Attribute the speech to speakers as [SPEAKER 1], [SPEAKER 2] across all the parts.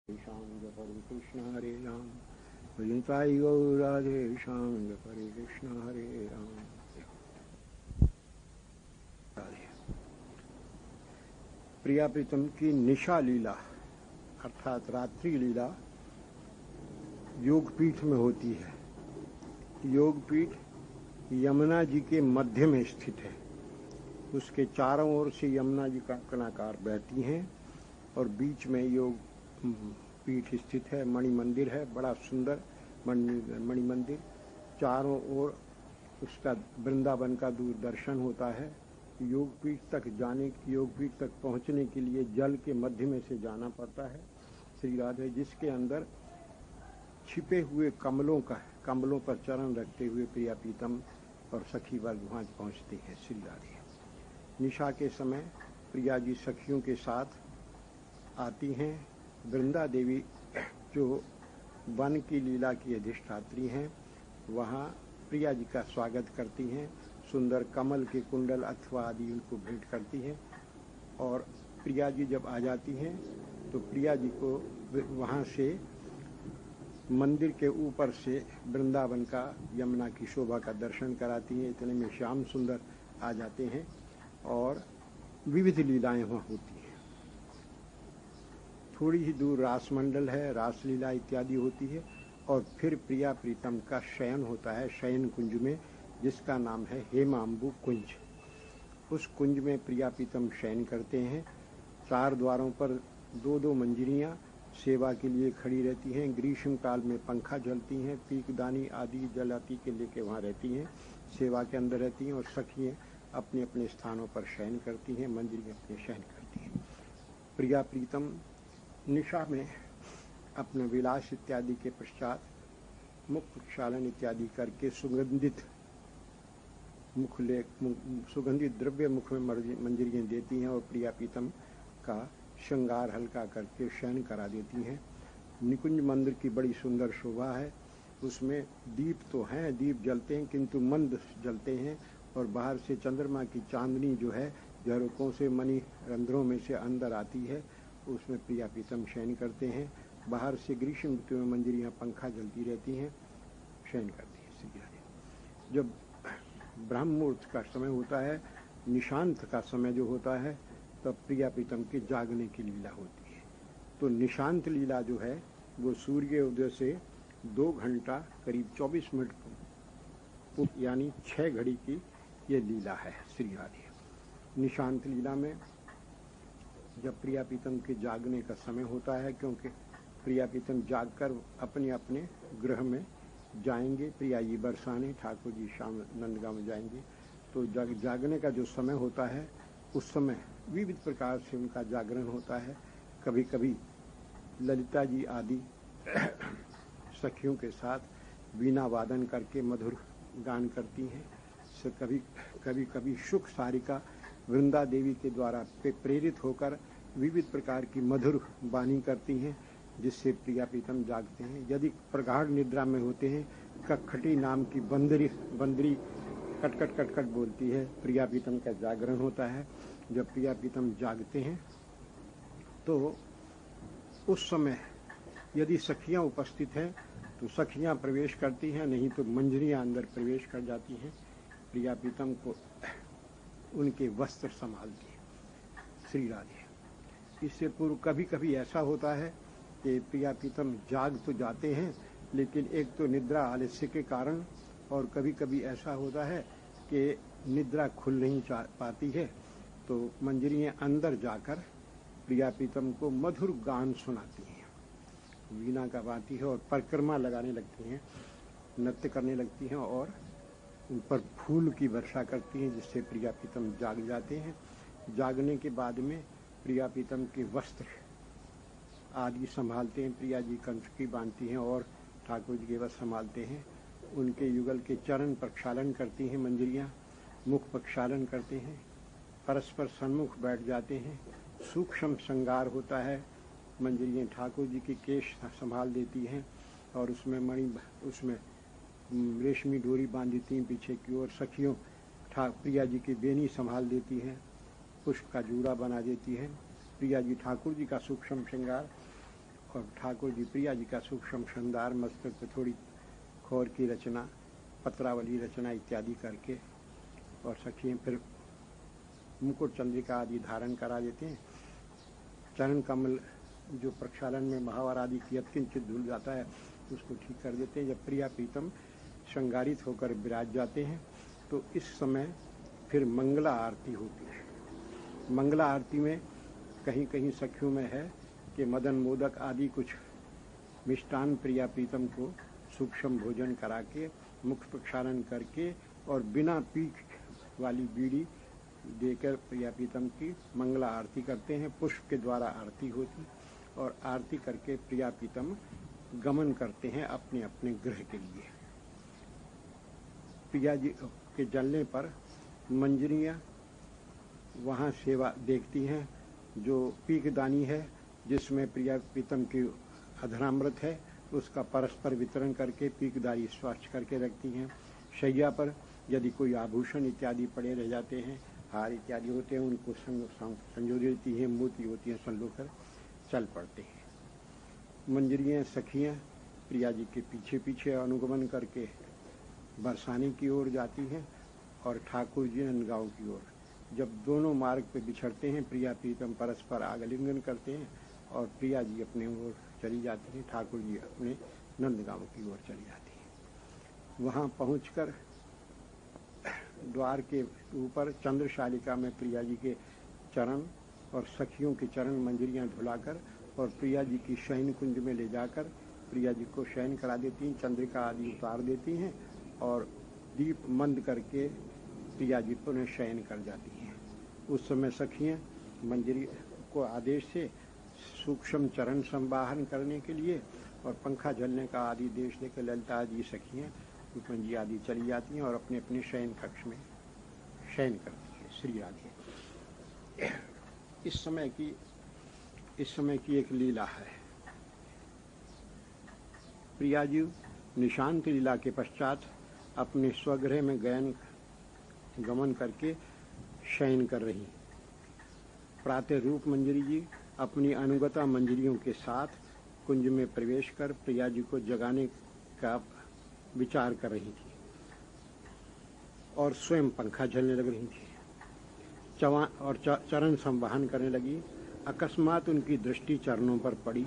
[SPEAKER 1] शांग हरे कृष्ण हरे राम भजताई गौर राधे शांग हरे कृष्ण हरे राम राधे। प्रिया प्रीतम की निशा लीला अर्थात रात्रि लीला योगपीठ में होती है। योगपीठ यमुना जी के मध्य में स्थित है। उसके चारों ओर से यमुना जी का कणाकार बहती हैं और बीच में योग पीठ स्थित है। मणि मंदिर है, बड़ा सुंदर मणि मंदिर। चारों ओर उसका वृंदावन का दूरदर्शन होता है। योगपीठ तक पहुंचने के लिए जल के मध्य में से जाना पड़ता है। श्री राधे, जिसके अंदर छिपे हुए कमलों पर चरण रखते हुए प्रिया प्रीतम और सखी वर्ग वहां पहुंचते हैं। श्री राधे। निशा के समय प्रिया जी सखियों के साथ आती हैं। वृंदा देवी जो वन की लीला की अधिष्ठात्री हैं, वहाँ प्रिया जी का स्वागत करती हैं। सुंदर कमल के कुंडल अथवा आदि उनको भेंट करती हैं और प्रिया जी जब आ जाती हैं तो प्रिया जी को वहाँ से मंदिर के ऊपर से वृंदावन का यमुना की शोभा का दर्शन कराती हैं। इतने में श्याम सुंदर आ जाते हैं और विविध लीलाएं वहाँ होती हैं। थोड़ी ही दूर रासमंडल है, रासलीला इत्यादि होती है और फिर प्रिया प्रीतम का शयन होता है शयन कुंज में, जिसका नाम है हेमांबु कुंज। उस कुंज में प्रिया प्रीतम शयन करते हैं। चार द्वारों पर दो दो मंजरियां सेवा के लिए खड़ी रहती हैं। ग्रीष्म काल में पंखा झलती हैं। पीकदानी आदि जलाती के लेके वहाँ रहती हैं, सेवा के अंदर रहती हैं और सखियाँ अपने अपने स्थानों पर शयन करती हैं, मंजरी अपने शयन करती हैं। प्रिया प्रीतम निशा में अपने विलास इत्यादि के पश्चात मुख प्रक्षालन इत्यादि करके सुगंधित द्रव्य मुख में मंजरियाँ देती हैं और प्रिया प्रीतम का श्रृंगार हल्का करके शयन करा देती हैं। निकुंज मंदिर की बड़ी सुंदर शोभा है। उसमें दीप तो हैं, दीप जलते हैं किंतु मंद जलते हैं और बाहर से चंद्रमा की चांदनी जो है झरोकों से मणि रंध्रों में से अंदर आती है। उसमें प्रिया प्रीतम शयन करते हैं। बाहर से ग्रीष्म ऋतु में मंजरियाँ पंखा जलती रहती हैं, शयन करती हैं। श्री राधे। जब ब्रह्म मुहूर्त का समय होता है, निशांत का समय जो होता है, तब प्रिया प्रीतम के जागने की लीला होती है। तो निशांत लीला जो है वो सूर्य उदय से 2 घंटा करीब 24 मिनट यानी 6 घड़ी की ये लीला है। श्री राधे। निशांत लीला में जब प्रिया प्रीतम के जागने का समय होता है, क्योंकि प्रिया प्रीतम जागकर अपने अपने गृह में जाएंगे, प्रिया जी बरसाने, ठाकुर जी शाम नंदगांव में जाएंगे, तो जागने का जो समय होता है उस समय विविध प्रकार से उनका जागरण होता है। कभी कभी ललिता जी आदि सखियों के साथ वीणा वादन करके मधुर गान करती हैं। कभी कभी सुख सारिका वृंदा देवी के द्वारा प्रेरित होकर विविध प्रकार की मधुर वाणी करती हैं, जिससे प्रिया प्रीतम जागते हैं। यदि प्रगाढ़ निद्रा में होते हैं, कखटी नाम की बंदरी कटकट कटकट बोलती है, प्रिया प्रीतम का जागरण होता है। जब प्रिया प्रीतम जागते हैं तो उस समय यदि सखियां उपस्थित हैं तो सखियां प्रवेश करती हैं, नहीं तो मंजरियां अंदर प्रवेश कर जाती हैं। प्रिया प्रीतम को उनके वस्त्र संभालती हैं। श्री राधे। इससे पूर्व कभी कभी ऐसा होता है कि प्रिया प्रीतम जाग तो जाते हैं, लेकिन एक तो निद्रा आलस्य के कारण, और कभी कभी ऐसा होता है कि निद्रा खुल नहीं पाती है, तो मंजरियां अंदर जाकर प्रिया प्रीतम को मधुर गान सुनाती हैं, वीणा गवाती है और परिक्रमा लगाने लगती हैं, नृत्य करने लगती हैं और उन पर फूल की वर्षा करती हैं, जिससे प्रिया प्रीतम जाग जाते हैं। जागने के बाद में प्रिया प्रीतम के वस्त्र आदि संभालते हैं। प्रिया जी कंचकी बांधती हैं और ठाकुर जी के वस्त्र संभालते हैं। उनके युगल के चरण प्रक्षालन करती हैं मंजरियाँ, मुख प्रक्षालन करते हैं, परस्पर सन्मुख बैठ जाते हैं। सूक्ष्म श्रृंगार होता है। मंजरियाँ ठाकुर जी के केश संभाल देती हैं और उसमें रेशमी डोरी बांध देती हैं पीछे की ओर। सखियों प्रिया जी की बेनी संभाल देती हैं, पुष्प का जूड़ा बना देती हैं। प्रिया जी ठाकुर जी का सूक्ष्म श्रृंगार और ठाकुर जी प्रिया जी का सूक्ष्म श्रृंगार, मस्तक पे थोड़ी खौर की रचना, पत्रावली रचना इत्यादि करके, और सखियाँ फिर मुकुट चंद्रिका आदि धारण करा देते हैं। चरण कमल जो प्रक्षालन में महावर आदि की किंचित धुल जाता है उसको ठीक कर देते हैं। जब प्रिया प्रीतम श्रृंगारित होकर विराज जाते हैं तो इस समय फिर मंगला आरती होती है। मंगला आरती में कहीं कहीं सखियों में है कि मदन मोदक आदि कुछ मिष्टान प्रिया प्रीतम को सूक्ष्म भोजन करा के, मुख प्रक्षालन करके और बिना पीठ वाली बीड़ी देकर प्रिया प्रीतम की मंगला आरती करते हैं। पुष्प के द्वारा आरती होती और आरती करके प्रिया प्रीतम गमन करते हैं अपने अपने गृह के लिए। प्रिया जी के जलने पर मंजरियाँ वहाँ सेवा देखती हैं। जो पीकदानी है जिसमें प्रिया प्रीतम की अधरामृत है उसका परस्पर वितरण करके पीकदारी स्वच्छ करके रखती हैं। शैया पर यदि कोई आभूषण इत्यादि पड़े रह जाते हैं, हार इत्यादि होते हैं, उनको संजो देती हैं, मोती होती हैं, संजो कर चल पड़ते हैं। मंजरियाँ सखियाँ प्रिया जी के पीछे पीछे अनुगमन करके बरसाने की ओर जाती हैं और ठाकुर जी नंदगांव की ओर। जब दोनों मार्ग पे बिछड़ते हैं प्रिया प्रीतम परस्पर आलिंगन करते हैं और प्रिया जी अपने ओर चली जाती हैं, ठाकुर जी अपने नंदगांव की ओर चली जाती हैं। वहाँ पहुंचकर द्वार के ऊपर चंद्रशालिका में प्रिया जी के चरण और सखियों के चरण मंजरियाँ धुलाकर और प्रिया जी की शयन कुंज में ले जाकर प्रिया जी को शयन करा देती हैं, चंद्रिका आदि उतार देती हैं और दीप मंद करके प्रिया जी पुनः शयन कर जाती हैं। उस समय सखियाँ मंजरी को आदेश से सूक्ष्म चरण संवाहन करने के लिए और पंखा झलने का आदि देश देकर ललिता आदि सखियाँ रूपमंजी आदि चली जाती हैं और अपने अपने शयन कक्ष में शयन करती हैं। श्री राधे। इस समय की एक लीला है। प्रिया जी निशांत लीला के पश्चात अपने स्वगृह में गमन करके शयन कर रही। प्रातः रूप मंजरी जी अपनी अनुगता मंजरियों के साथ कुंज में प्रवेश कर प्रिया जी को जगाने का विचार कर रही थी और स्वयं पंखा झलने लग रही थी, चरण संवाहन करने लगी। अकस्मात उनकी दृष्टि चरणों पर पड़ी।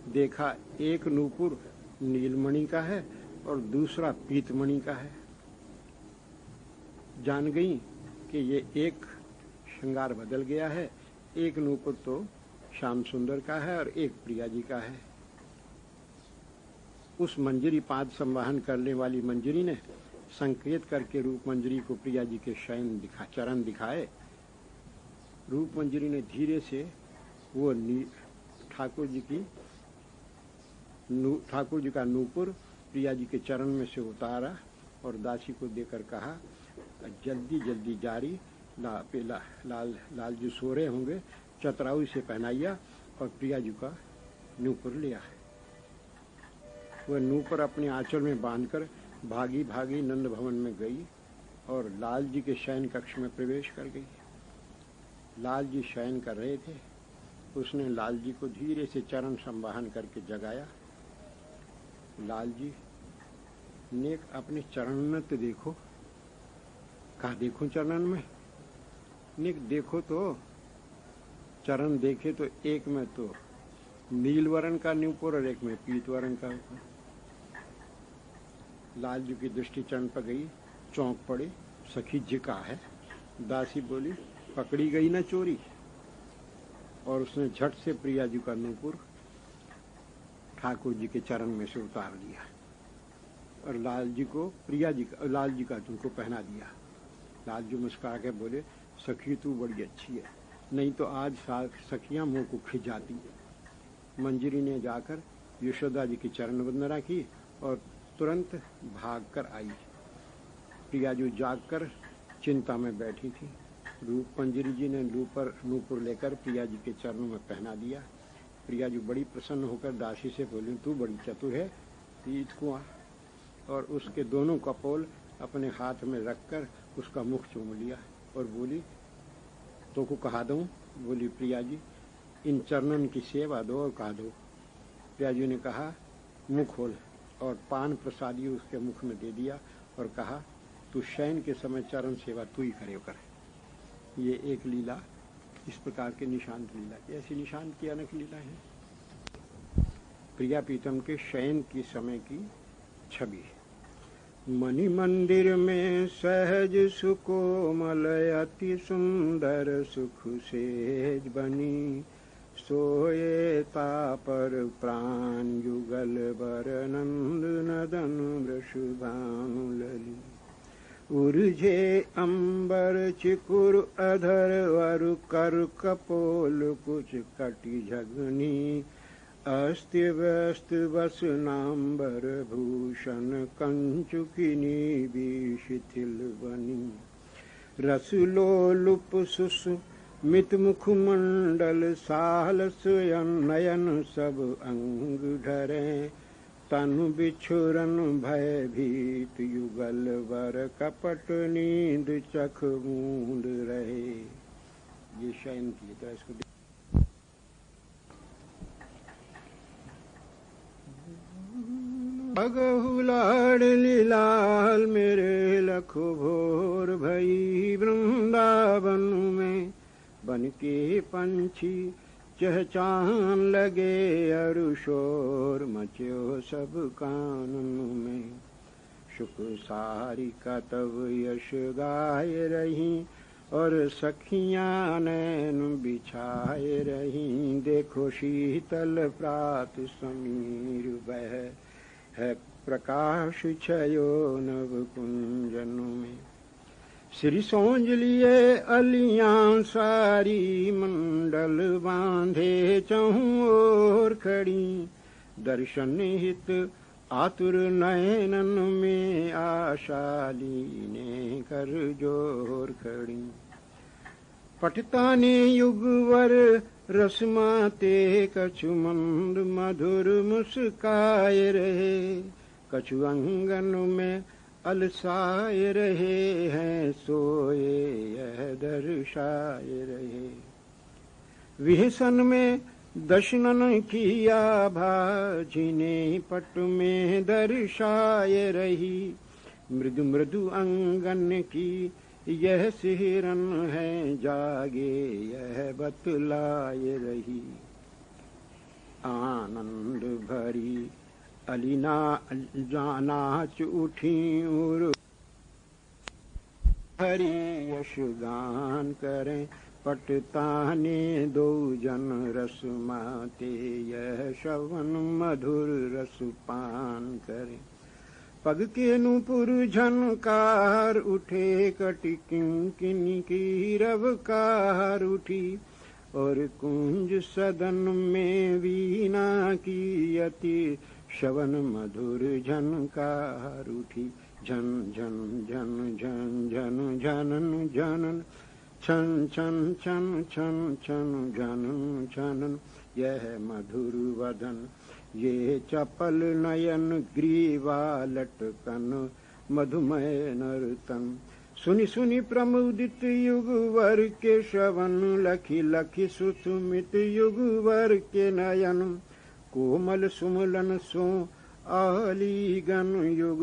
[SPEAKER 1] देखा एक नूपुर नीलमणि का है और दूसरा पीतमणि का है। जान गई कि ये एक श्रृंगार बदल गया है, एक नूपुर तो श्याम सुंदर का है और एक प्रिया जी का है। उस मंजरी पाद संवाहन करने वाली मंजरी ने संकेत करके रूप मंजरी को प्रिया जी के चरण दिखाए। रूप मंजरी ने धीरे से वो ठाकुर जी का नूपुर प्रिया जी के चरण में से उतारा और दासी को देकर कहा, जल्दी जल्दी जारी लाल जी सो रहे होंगे, चतराऊ से पहनाइया और प्रिया जी का नूपुर लिया। वह नूपुर अपने आंचल में बांधकर भागी भागी नंद भवन में गई और लाल जी के शयन कक्ष में प्रवेश कर गई। लाल जी शयन कर रहे थे। उसने लाल जी को धीरे से चरण संवाहन करके जगाया। लाल जी ने अपने चरण तो देखो। कहा देखो चरण में? निक देखो तो चरण देखे तो एक में तो नील वर्ण का नूपुर और एक में पीत वर्ण का। लाल जी की दृष्टि चरण पर गई, चौंक पड़े, सखी जी का है। दासी बोली, पकड़ी गई ना चोरी। और उसने झट से प्रिया जी का नूपुर ठाकुर जी के चरण में से उतार लिया और लाल जी का तुमको पहना दिया। लाल जी मुस्कुरा के बोले, सखी तू बड़ी अच्छी है, नहीं तो आज सखियां मुंह को खिंचाती। मंजरी ने जाकर यशोदा जी की चरण वंदना की और तुरंत भागकर आई। प्रिया जी जागकर चिंता में बैठी थी। रूप मंजरी जी ने नूपुर लेकर प्रिया जी के चरणों में पहना दिया। प्रिया जी बड़ी प्रसन्न होकर दासी से बोली, तू बड़ी चतुर है, पीत कुआं। और उसके दोनों कपोल अपने हाथ में रखकर उसका मुख चूम लिया और बोली, तो को कहा दूं? बोली, प्रिया जी इन चरणन की सेवा दो और कहा दो। प्रियाजी ने कहा मुंह खोल, और पान प्रसादी उसके मुख में दे दिया और कहा तू शयन के समय चरण सेवा तू ही करे कर। ये एक लीला इस प्रकार के निशांत लीला की, ऐसी निशांत की अनेक लीला है। प्रिया प्रीतम के शयन की समय की छवि। मणि मंदिर में सहज सुकोमल अति सुंदर सुख सेज बनी, सोए तापर प्राण युगल बर नंद नदन वृषभानु लली। उर्जे अंबर चिकुर अधर वर कर कपोल कुछ कटि झगनी, अस्ति व्यस्त बस नाम्बर भूषण कंचुकिनी भी शिथिल बनी। रसलोलुप सुस्मित मुखमंडल सालस नयन सब अंग ढरे, तनु बिछुरन भयभीत युगल वर कपट नींद चख मूंद रहे। ये शयन की तरह इसको अगहु लाडली लाल मेरे लखो भोर भई, वृंदावन में बन के पंछी चहचान लगे, अरु शोर मच्यो सब कानन में। शुक सारिका तब यश गाय रही, और सखियां नैन बिछाए रही। देखो शीतल प्रात समीर बह है, प्रकाश छयो नव कुंजन में। श्री सोंज लिए अलियां सारी, मंडल बांधे चहु ओर खड़ी। दर्शन हित आतुर नयनन में, आशाली ने कर जोर खड़ी। पटताने युगवर रसमाते, कछु मंद मधुर मुस्काए रहे। कछु अंगन में अलसाए रहे हैं, सोए यह दर्शाए रहे। विहसन में दशनन किया भाजिने, पट में दर्शाए रही। मृदु मृदु अंगन की यह सिहरन है, जागे यह बतलाए रही। आनंद भरी अलीना नाच उठी, उर हरि यश गान करें। पटताने दो जन रस माते, यह श्रवण मधुर रस पान करें। पग के नूपुर झनकार उठे, कटि किंकिनी की रवकार उठी। और कुंज सदन में वीणा की अति श्रवण मधुर झनकार उठी। झन झन झन झन झन झनन झनन, छन छन छन छन छन झनन झनन। यह मधुर वदन, ये चपल नयन, ग्रीवा लटकन, मधुमय नर्तन। सुनि सुनि प्रमुदित युगवर के श्रवण, लखी लखी सुस्मित युगवर के नयन। कोमल सुमलन सो आलिंगन, युग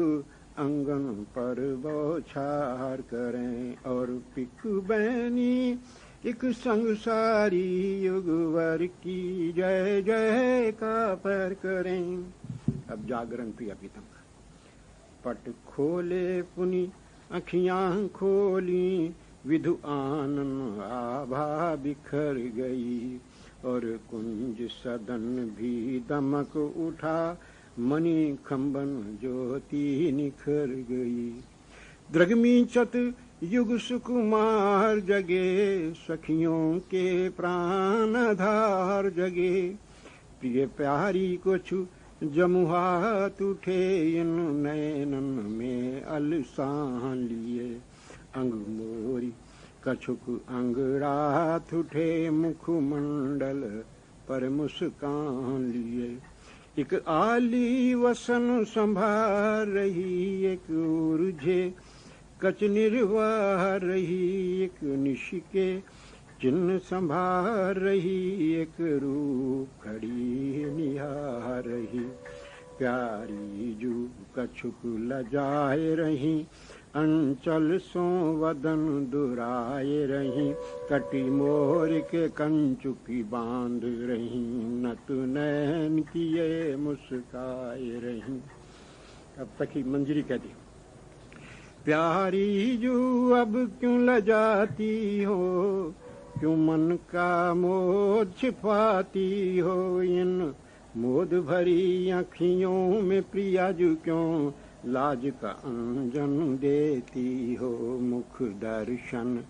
[SPEAKER 1] अंगन पर बौछार करें। और पिक बैनी एक संसारी, युगवर की जय जय का पर करें। अब जागरण प्रिया प्रीतम का। पट खोले पुनि अखियां खोली, विधु आनन आभा बिखर गई। और कुंज सदन भी दमक उठा, मणि खंबन ज्योति निखर गई। द्रगमी चत युग सुकुमार जगे, सखियों के प्राण धार जगे। प्रिय प्यारी को छू जमुहात उठे, इन नैनन में अलसान लिए। अंग मोरी कछुक अंगड़ात उठे, मुखमंडल पर मुस्कान लिए। एक आली वसन संभार रही, एक उर्जे कच निर्वाह रही। एक निशिके चिन्ह संभार रही एक रूप खड़ी निहार रही। प्यारी जू कछुक लजाए रही, अंचल सो वदन दुराए रही। कटी मोर के कंचुकी बांध रही, नत नैन किए मुस्काए रही। अब तक ही मंजरी कहती, प्यारी जू अब क्यों लजाती हो, क्यों मन का मोद छिपाती हो। इन मोद भरी आँखियों में प्रिया जू क्यों लाज का अंजन देती हो। मुख दर्शन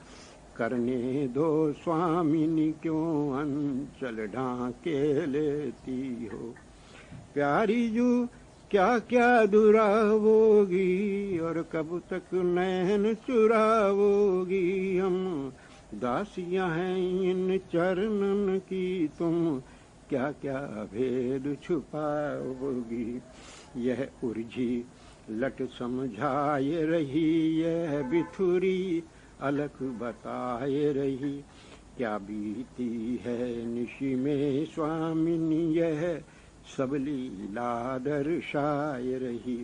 [SPEAKER 1] करने दो स्वामिनी, क्यों अंचल ढांके लेती हो। प्यारी जू क्या क्या दुरावोगी, और कब तक नैन चुरावोगी। हम दासियां हैं इन चरणन की, तुम क्या क्या भेद छुपाओगी। यह उर्जी लट समझाए रही, यह बिथुरी अलख बताए रही। क्या बीती है निशि में स्वामिनी, यह सब लीला दर्शाए रही।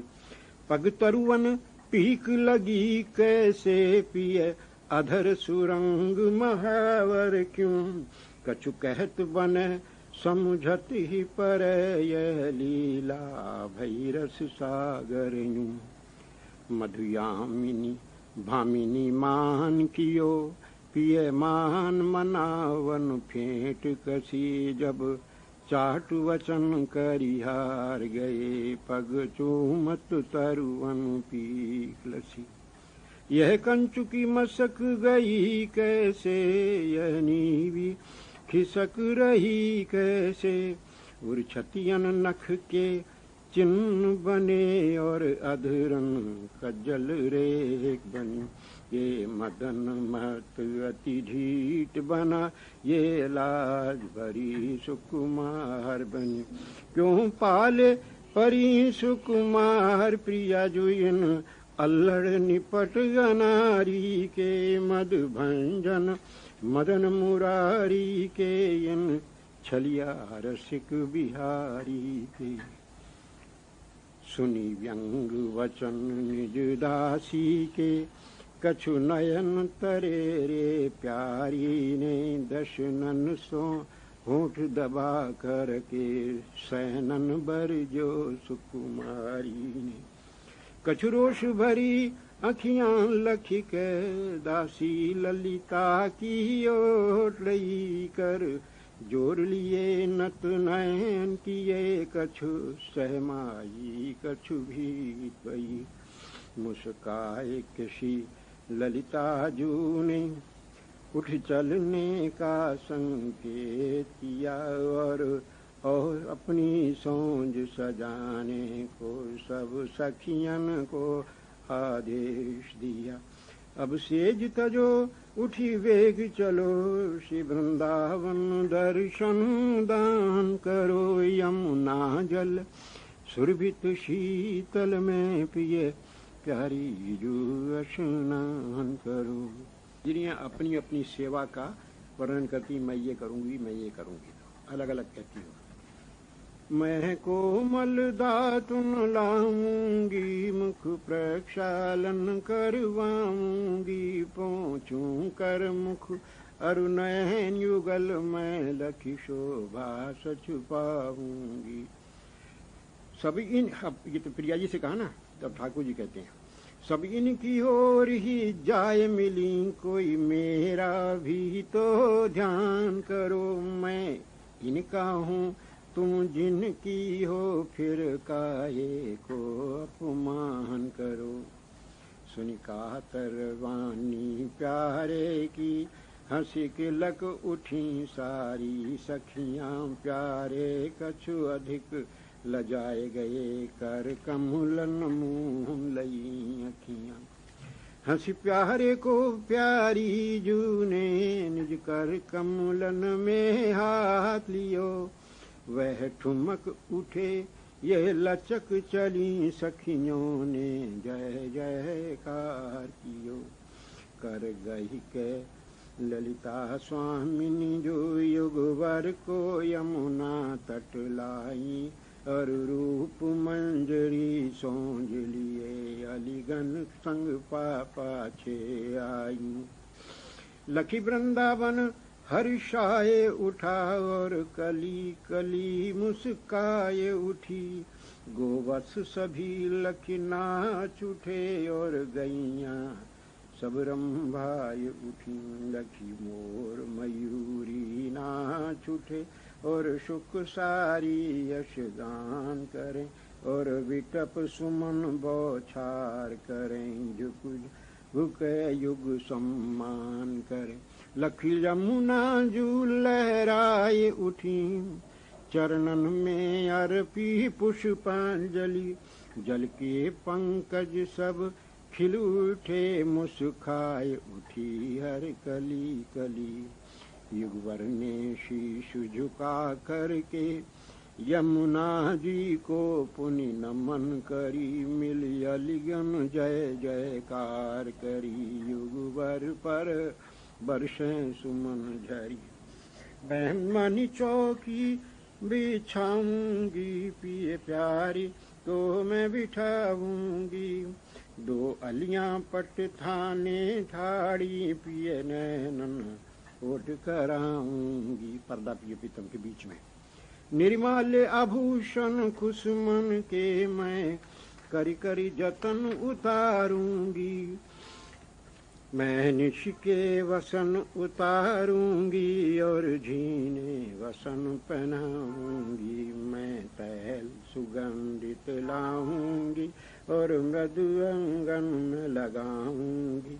[SPEAKER 1] पग तरुवन पीक लगी कैसे पिए, अधर सुरंग महावर क्यों। कछु कहत बने समझत ही पर, यह लीला भैरस सागर यूं। मधुयामिनी भामिनी मान कियो, पिए मान मनावन फेंट कसी। जब चाट वचन करिहार गए, पग चूमत तरुवन पीक लसी। यह कंचुकी मसक गई कैसे, यह नीवी खिसक रही कैसे। उर्छतियन नख के चिन्ह बने, और अधरन कज्जल रेख बनी। ये मदन मत अति ढीठ बना, ये लाज भरी सुकुमार बनी। क्यों पाले परी सुकुमार, प्रिया जो इन अल्लड़ निपट गनारी के। मद भंजन मदन मुरारी के, इन छलिया रसिक बिहारी के। सुनी व्यंग वचन निज दासी के, कछु नयन तरे रे प्यारी ने। दशनन सो होठ दबा कर के, सहनन बर जो सुकुमारी ने। कछु रोष भरी अखियां लखी के, दासी ललिता की ओट लई कर। जोर लिए नत नयन किए, कछु सहमाई कछु भीत पई। मुस्काए किसी ललिता जू ने, उठ चलने का संकेत किया। और अपनी सोंज सजाने को सब सखियन को आदेश दिया। अब सेज तजो उठी वेग चलो, श्री वृंदावन दर्शन दान करो। यमुना जल सुरभित शीतल में पिए, प्यारी जू स्नान करो। जिन्हें अपनी अपनी सेवा का वर्णन करती, मैं ये करूंगी मैं ये करूंगी, अलग अलग कहती हूँ। मैं कोमल दातुन लाऊंगी, मुख प्रक्षालन करवाऊंगी। पहुँचूं कर मुख अरु नयन युगल, मैं लखी शोभा सच पाऊंगी। सब इन, ये तो प्रिया जी से कहा ना, तब ठाकुर जी कहते हैं, सब इनकी ओर ही जाए मिली, कोई मेरा भी तो ध्यान करो। मैं इनका हूँ तुम जिनकी हो, फिर काहे को अपमान करो। सुनी कातर वाणी प्यारे की, हंसी के लक उठी सारी सखियां। प्यारे कछु अधिक लजाए गए, कर कमलन मुँह लई अखियां। हंसी प्यारे को प्यारी जू ने, निज कर कमलन में हाथ लियो। वह ठुमक उठे यह लचक चली, सखियों ने जय जयकार कियो। कर गही के ललिता स्वामिनी जो युगवर को यमुना तट लाई, और रूप मंजरी सोंझ लिए अलीगन संग पाछे आई। लखी वृंदावन हर्षाए उठा, और कली कली मुस्काए उठी। गोवत्स सभी लखी नाच उठे, और गैया सब रंभाए उठी। लखी मोर मयूरी नाच उठे, और शुक सारी यश गान करें। और विटप सुमन बौछार करें, झुक युग सम्मान करें। लखी यमुना जू लहराए उठी, चरणन में अर्पी पुष्पांजलि। जल के पंकज सब खिल उठे, मुस्काए उठी हर कली कली। युगवर ने शीश झुका करके यमुना जी को पुनि नमन करी। मिल अलिगन जय जयकार करी, युगवर पर बरसें सुमन झरी। बहमनी चौकी बिछाऊंगी, पिए प्यारी तो मैं बिठाऊंगी। दो अलियां पट थाने ठाड़ी, पिए नैनन ओट कराऊंगी। पर्दा पिए पीतम के बीच में। निर्मल आभूषण कुसुमन के मैं करी करी जतन उतारूंगी। मैं निश के वसन उतारूंगी, और झीने वसन पहनाऊंगी। मैं तैल सुगंधित लाऊंगी, और मृदु अंगन में लगाऊंगी।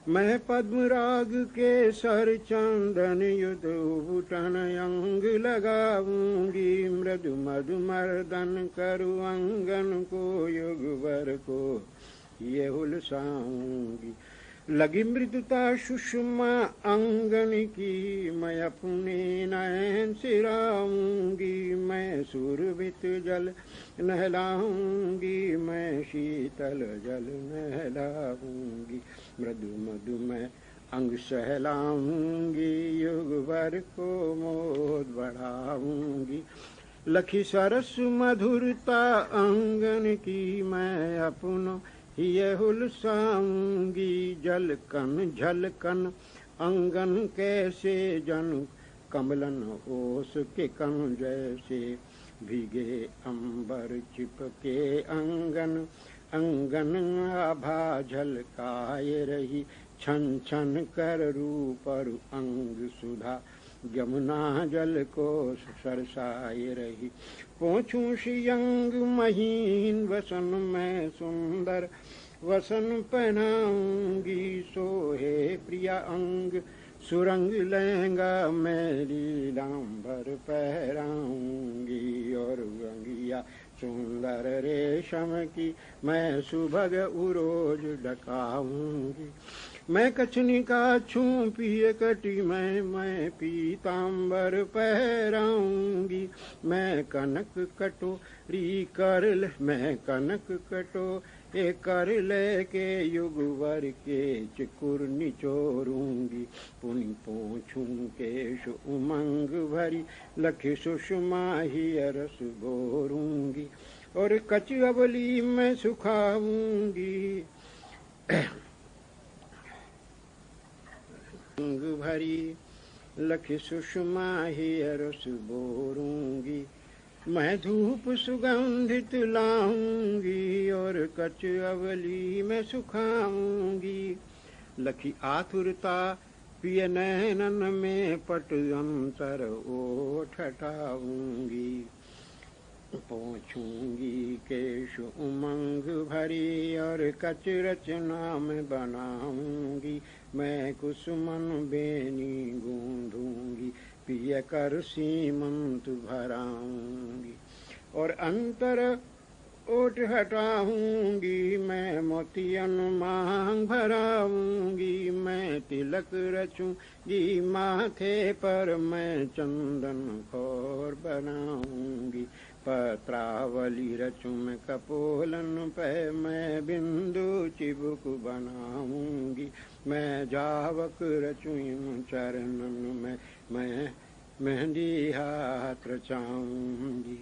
[SPEAKER 1] मैं पद्मराग के सर चंदन युद्ध उबटन अंग लगाऊंगी। मृदु मधु मर्दन करू अंगन को, युगवर को ये उलसाऊंगी। लगी मृदुता सुषमा अंगन की, मैं अपने नयन सिराऊंगी। मैं सुरभित जल नहलाऊंगी, मैं शीतल जल नहलाऊंगी। मृदु मधु मैं अंग सहलाऊंगी, युगवर को मोद बढ़ाऊंगी। लखी सरस मधुरता अंगन की, मैं अपनो ये हुलसाऊंगी। जलकन झलकन अंगन कैसे, जन कमलन ओस के कन जैसे। भीगे अंबर चिपके अंगन, अंगन आभा झलकाए रही। छन छन कर रूपर अंग सुधा, यमुना जल को सरसाए रही। पोंछूं श्रीअंग महीन वसन में सुंदर वसन पहनाऊंगी। सोहे प्रिया अंग सुरंग लहंगा, मैं लीलांबर पहराऊंगी। और गंगिया सुंदर रेशम की, मैं सुभग उरोज ढकाऊंगी। मैं कछनी का छूं पिए कटी में, मैं पीतांबर पहराऊंगी। मैं कनक कटोरी कर, मैं कनक कटो ए कर लेके, युगवर के चिकुर निचोरूंगी। पुनि पोंछूं केश उमंग भरी, लखी सुषमा ही रस बोरूंगी। और कच अबली में सुखाऊंगी, अंग भरी लखी सुषमा ही रस बोरूंगी। मैं धूप सुगंधित लाऊंगी, और कच अवली में सुखाऊंगी। लखी आतुरता पिय नैनन में, पट अंतर ओठ हटाऊंगी। पोंछूंगी केश उमंग भरी, और कच रचना में बनाऊंगी। मैं कुसुमन बेनी गूंधूंगी, पिय कर सीमंत भराऊंगी। और अंतर ओठ हटाऊंगी, मैं मोतियन मांग भराऊंगी। मैं तिलक रचूंगी माथे पर, मैं चंदन खोर बनाऊंगी। पत्रावली रचूं मैं कपोलन पे, मैं बिंदु चिबुक बनाऊंगी। मैं जावक रचूं चरणन में, मैं मेहंदी हाथ रचाऊंगी।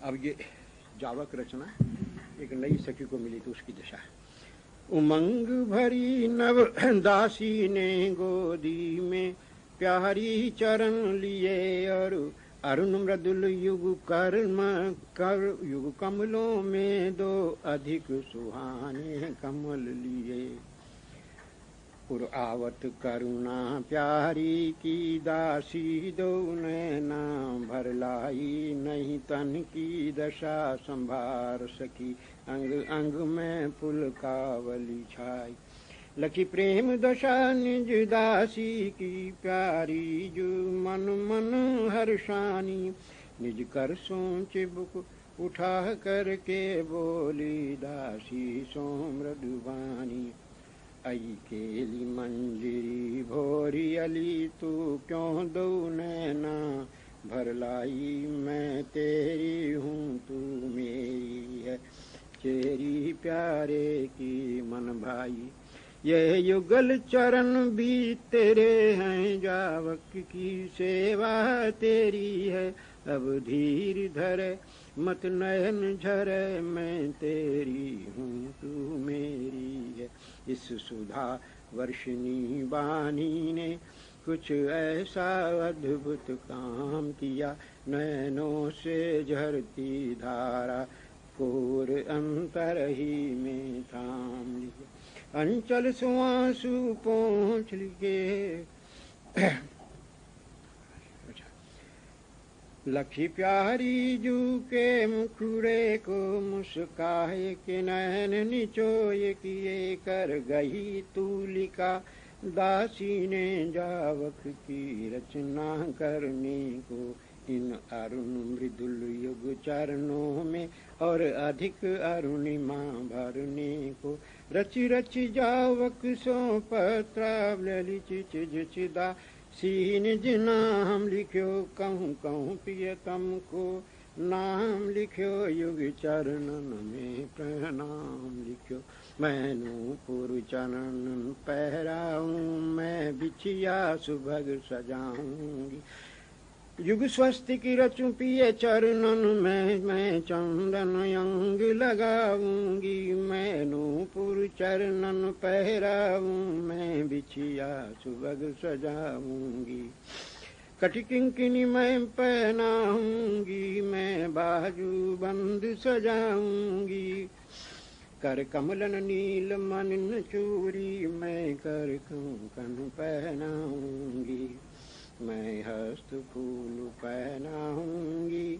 [SPEAKER 1] अब ये जावक रचना एक नई सखी को मिली तो उसकी दशा है। उमंग भरी नव दासी ने गोदी में प्यारी चरण लिए, और अरुण मृदुल युग युग कमलों में दो अधिक सुहाने कमल लिए। पुरआवत करुणा प्यारी की दासी दो नैना भर लाई, नहीं तन की दशा संभार सकी, अंग अंग में पुलकावली छाई। लखी प्रेम दशा निज दासी की प्यारी, जो मन मन हर्षानी निज कर सोच बुक उठा करके बोली दासी सो मृदुवानी। आई केली मंजरी भोरी अली, तू क्यों दो नैना भर लाई, मैं तेरी हूँ तू मेरी है, तेरी प्यारे की मन भाई। यह युगल चरण भी तेरे हैं, जावक की सेवा तेरी है, अब धीर धरे मत नयन झरे, मैं तेरी हूँ तू मेरी है। इस सुधा वर्षिणी वाणी ने कुछ ऐसा अद्भुत काम किया, नैनों से झरती धारा कोर अंतर ही में थाम लिया। अंचल सुआंसू पहुँच लिए लखी प्यारी जू के मुखड़े को मुस्काए के, नैन निचोय किए कर गई तूलिका। दासी ने जावक की रचना करने को, इन अरुण मृदुल युग चरणों में और अधिक अरुणिमा भरने को। रचि रचि जावक सो पत्रावली चिदा, सीन जी नाम लिख्यो कहूँ कहूँ प्रियतम को, नाम लिख्यो युग चरणन में प्रणाम लिख्यो। मैं नूपुर चरणन पहराऊँ, मैं बिछिया सुभग सजाऊंगी। युग स्वस्ति की रचूं पिए चरणन में, मैं चंदन अंग लगाऊंगी। मैं नूपुर चरणन पहराऊं, मैं बिछिया सुबग सजाऊंगी। कटी किंकिनी मैं पहनाऊंगी, मैं बाजू बंद सजाऊंगी। कर कमलन नील मनन चूरी, मैं कर कंकन पहनाऊंगी। मैं हस्त फूल पहनाऊंगी,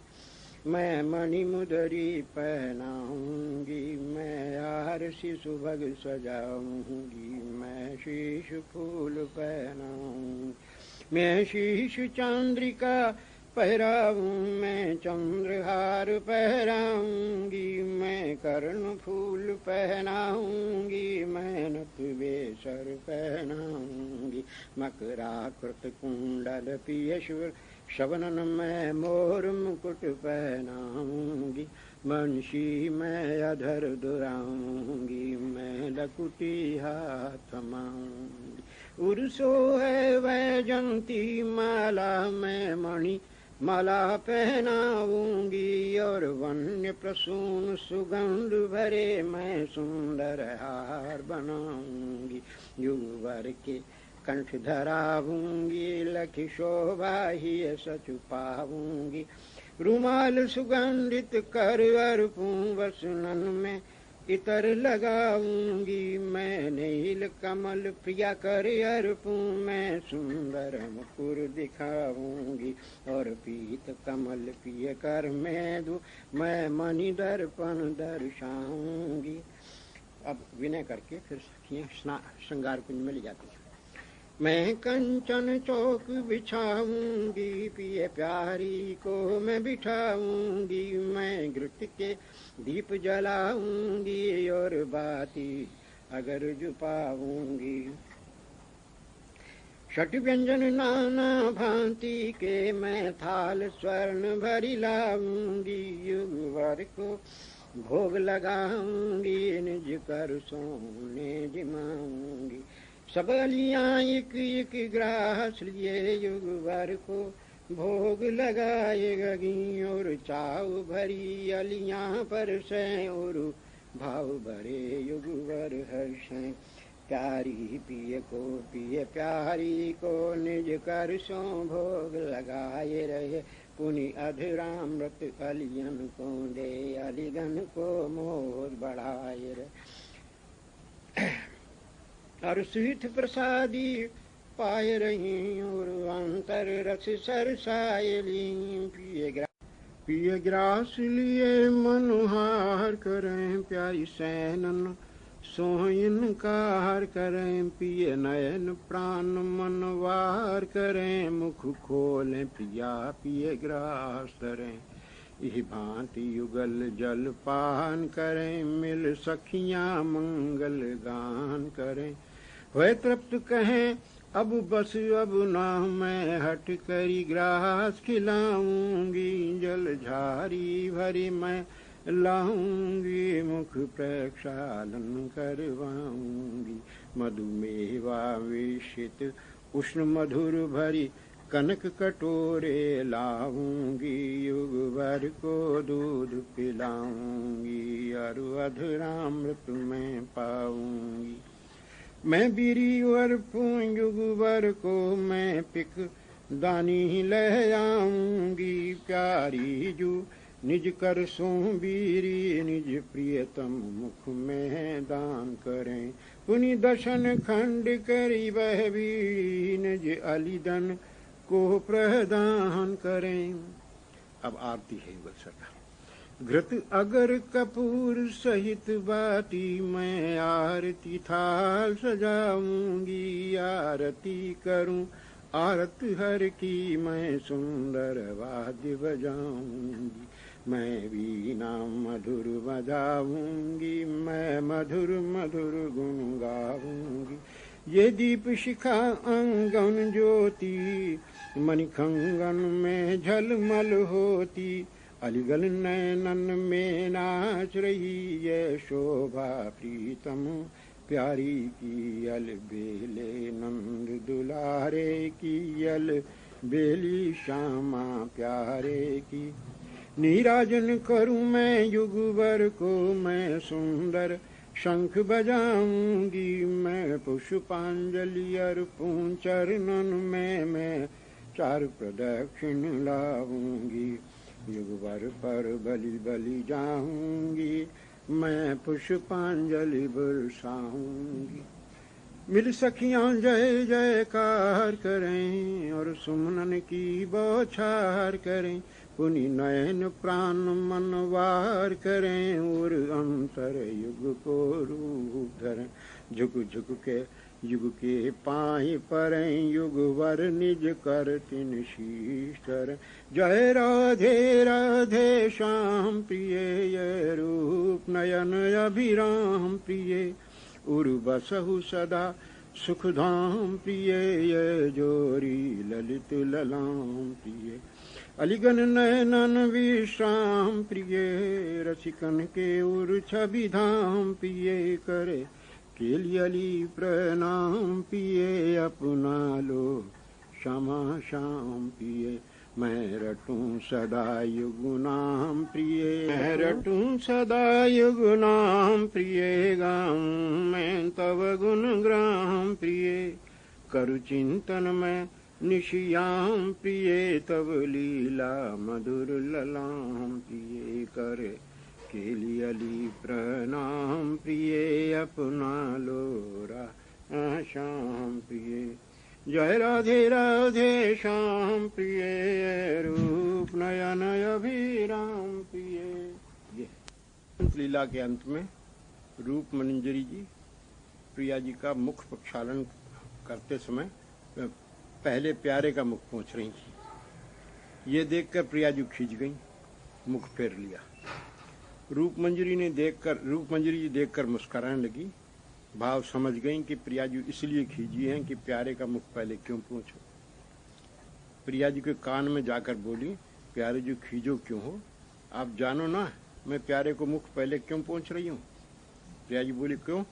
[SPEAKER 1] मैं मणि मुदरी पहनाऊंगी। मैं आरसी सुभग सजाऊंगी, मैं शीश फूल पहनाऊंगी। मैं शीश चंद्रिका पहराऊं, मैं चंद्रहार पहराऊंगी। मैं कर्ण फूल पहनाऊंगी, मैं नथ बेसर पहनाऊंगी। मकराकृत कुंडल पियश्वर शबनन मैं मोर मुकुट पहनाऊंगी। मुंशी मैं अधर दुराऊंगी, मैं लकुटी हाथ थमाऊंगी। उर्सो है वैजंती माला, मैं मणि माला पहनाऊंगी। और वन्य प्रसून सुगंध भरे मैं सुंदर हार बनाऊंगी। युगवर के कंठ धराऊंगी, लखी शोभा ही सच पाऊंगी। रुमाल सुगंधित कर अर्पूं, वसनन में इतर लगाऊंगी। मैं नील कमल प्रिया कर अर्पूं, मैं सुंदर मुकुर दिखाऊंगी। और पीत कमल पिय कर मैं दूं, मैं मणि दर्पण दर्शाऊंगी। अब विनय करके फिर सखियां श्रृंगार कुंज में ले जाती हैं। मैं कंचन चौक बिछाऊंगी, पिए प्यारी को मैं बिठाऊंगी। मैं घृत के दीप जलाऊंगी, और बाती अगर जुपाऊंगी। षट व्यंजन नाना भांति के मैं थाल स्वर्ण भरी लाऊंगी। युगवर को भोग लगाऊंगी निज कर सोने जिमाऊंगी। सब अलियाँ एक एक ग्रास लिए युग भर को भोग लगाएगी और चाव भरी अलियाँ पर से और भाव भरे युग भर हर्षें। प्यारी पिए को पिए प्यारी को निज कर सो भोग लगाए रहे पुनि अधरामृत अलियन को दे अलिगन को मोह बढ़ाए रहे। और सुहित प्रसादी पाए रही और अंतर रस सरसाए ली। पिए ग्रास लिए मनोहार करें प्यारी सैनन सोहिन कार करें। पिए नयन प्राण मनवार करें मुख खोलें प्रिया पिए ग्रास धरें। इह भांति युगल जल पान करें मिल सखियां मंगल गान करें। वह तृप्त कहें अब बस अब ना मैं हट करी ग्रास खिलाऊंगी। जल झारी भरी मैं लाऊंगी मुख प्रक्षालन करवाऊंगी। मधुमेवा विषित उष्ण मधुर भरी कनक कटोरे लाऊंगी। युग भर को दूध पिलाऊंगी और अधरामृत में पाऊंगी। मैं बीरी और युग भर को मैं पिक दानी ले आऊंगी। प्यारी जू निज कर सो बीरी निज प्रियतम मुख में दान करें। पुनि दर्शन खंड करी वह भी निज अलिदन को प्रदान करें। अब आरती है वत्सला। घृत अगर कपूर सहित बाटी मैं आरती थाल सजाऊंगी। आरती करूं आरत हर की मैं सुंदर वाद्य बजाऊंगी। मैं वीणा मधुर बजाऊंगी मैं मधुर मधुर गुण गाऊंगी। ये दीप शिखा अंगन ज्योति मणिखंगन में झलमल होती। अलिगल नैनन में नाच रही ये शोभा प्रीतम प्यारी की। अल बेले नंद दुलारे की अल बेली श्यामा प्यारे की। नीराजन करूं मैं युग भर को मैं सुंदर शंख बजाऊंगी। मैं पुष्पांजलि अर्पूं चरणन में मैं चार प्रदक्षिण लाऊंगी। युग भर पर बलि बलि जाऊंगी मैं पुष्पांजलि बरसाऊंगी। मिल सखियां जय जयकार करें और सुमनन की बौछार करें। पुनि नयन प्राण मनवार करें और अंतर युग को रूप धरें। झुक झुक के युग के पाए परें युग वर निज कर तिन शीश करें। जय राधे राधे श्याम प्रिय ये रूप नयन अभिराम प्रिय। उरु बसहु सदा सुखधाम प्रिय ये जोरी ललित ललाम प्रिय। अलिगन नयनन विश्राम प्रिय रसिकन के उर छवि धाम प्रिय करे। केलियली प्रणाम पिए अपना लो क्षमा श्याम पिए। मैं रटूं सदा युग नाम प्रिय मैं रटूं सदा युग नाम प्रिय। गाऊं मैं तव गुण ग्राम प्रिय। करु चिंतन में निशियाम प्रिय तव लीला मधुर ललाम प्रिय करे। केलियली प्रणाम प्रिय अपना लोरा श्याम प्रिय। जय राधे राधे श्याम प्रिय रूप नयन अभिराम प्रिय। ये लीला के अंत में रूप मंजरी जी प्रिया जी का मुख प्रक्षालन करते समय पहले प्यारे का मुख पहुँच रही थी। ये देखकर प्रिया जी खींच गई, मुख फेर लिया। रूप मंजरी जी देखकर मुस्कुराने लगी। भाव समझ गई कि प्रिया जी इसलिए खींची हैं कि प्यारे का मुख पहले क्यों पहुँचो। प्रिया जी के कान में जाकर बोली, प्यारे जी खींचो क्यों हो, आप जानो ना मैं प्यारे को मुख पहले क्यों पहुंच रही हूँ? प्रिया जी बोली क्यों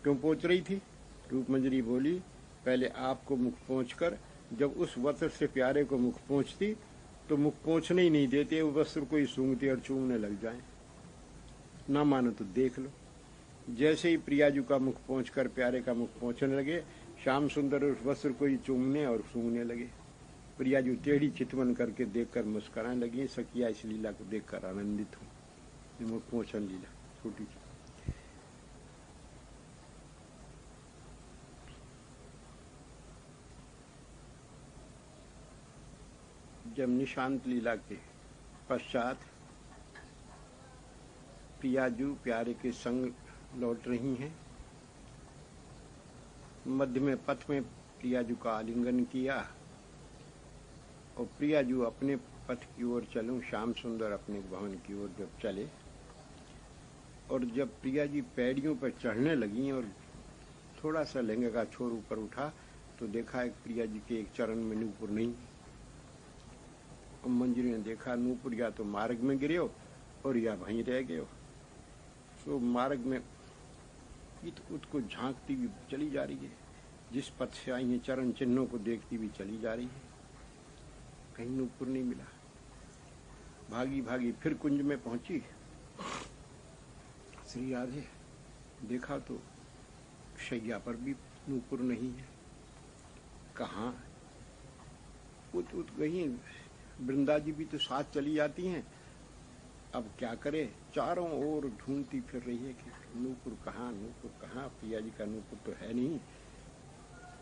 [SPEAKER 1] क्यों पहुंच रही थी? रूप मंजरी बोली पहले आपको मुख पहुंचकर जब उस वस्त्र से प्यारे को मुख पहुंचती तो मुख पहुंचने ही नहीं देते, वो वस्त्र को ही सूंघते और चूमने लग जाए। ना मानो तो देख लो। जैसे ही प्रियाजू का मुख पहुंचकर प्यारे का मुख पहुंचने लगे, श्याम सुंदर उस वस्त्र को ही चूमने और सूंघने लगे। प्रियाजू टेढ़ी चितवन करके देखकर मुस्कुराने लगी। सखिया इस लीला को देखकर आनंदित हूँ। मुख पहुंचन लीला छोटी सी। जब निशांत लीला के पश्चात प्रियाजू प्यारे के संग लौट रही हैं, मध्य में पथ में प्रियाजू का आलिंगन किया और प्रियाजू अपने पथ की ओर चलूं, श्याम सुंदर अपने भवन की ओर जब चले और जब प्रिया जी पैड़ियों पर चढ़ने लगी और थोड़ा सा लहंगे का छोर ऊपर उठा तो देखा एक प्रिया जी के एक चरण में नूपुर नहीं। और मंजरी ने देखा नूपुर या तो मार्ग में गिरे हो और या वहीं रह गए हो। तो मार्ग में इत उत को झांकती हुई चली जा रही है, जिस पथ से आई है चरण चिन्हों को देखती हुई चली जा रही है। कहीं नूपुर नहीं मिला। भागी भागी फिर कुंज में पहुंची। श्री राधे देखा तो शैया पर भी नूपुर नहीं है। कहाँ उत उत गई। वृंदा जी भी तो साथ चली जाती हैं। अब क्या करे, चारों ओर ढूंढती फिर रही है कि नूपुर कहाँ, नूपुर कहाँ। प्रिया जी का नूपुर तो है नहीं।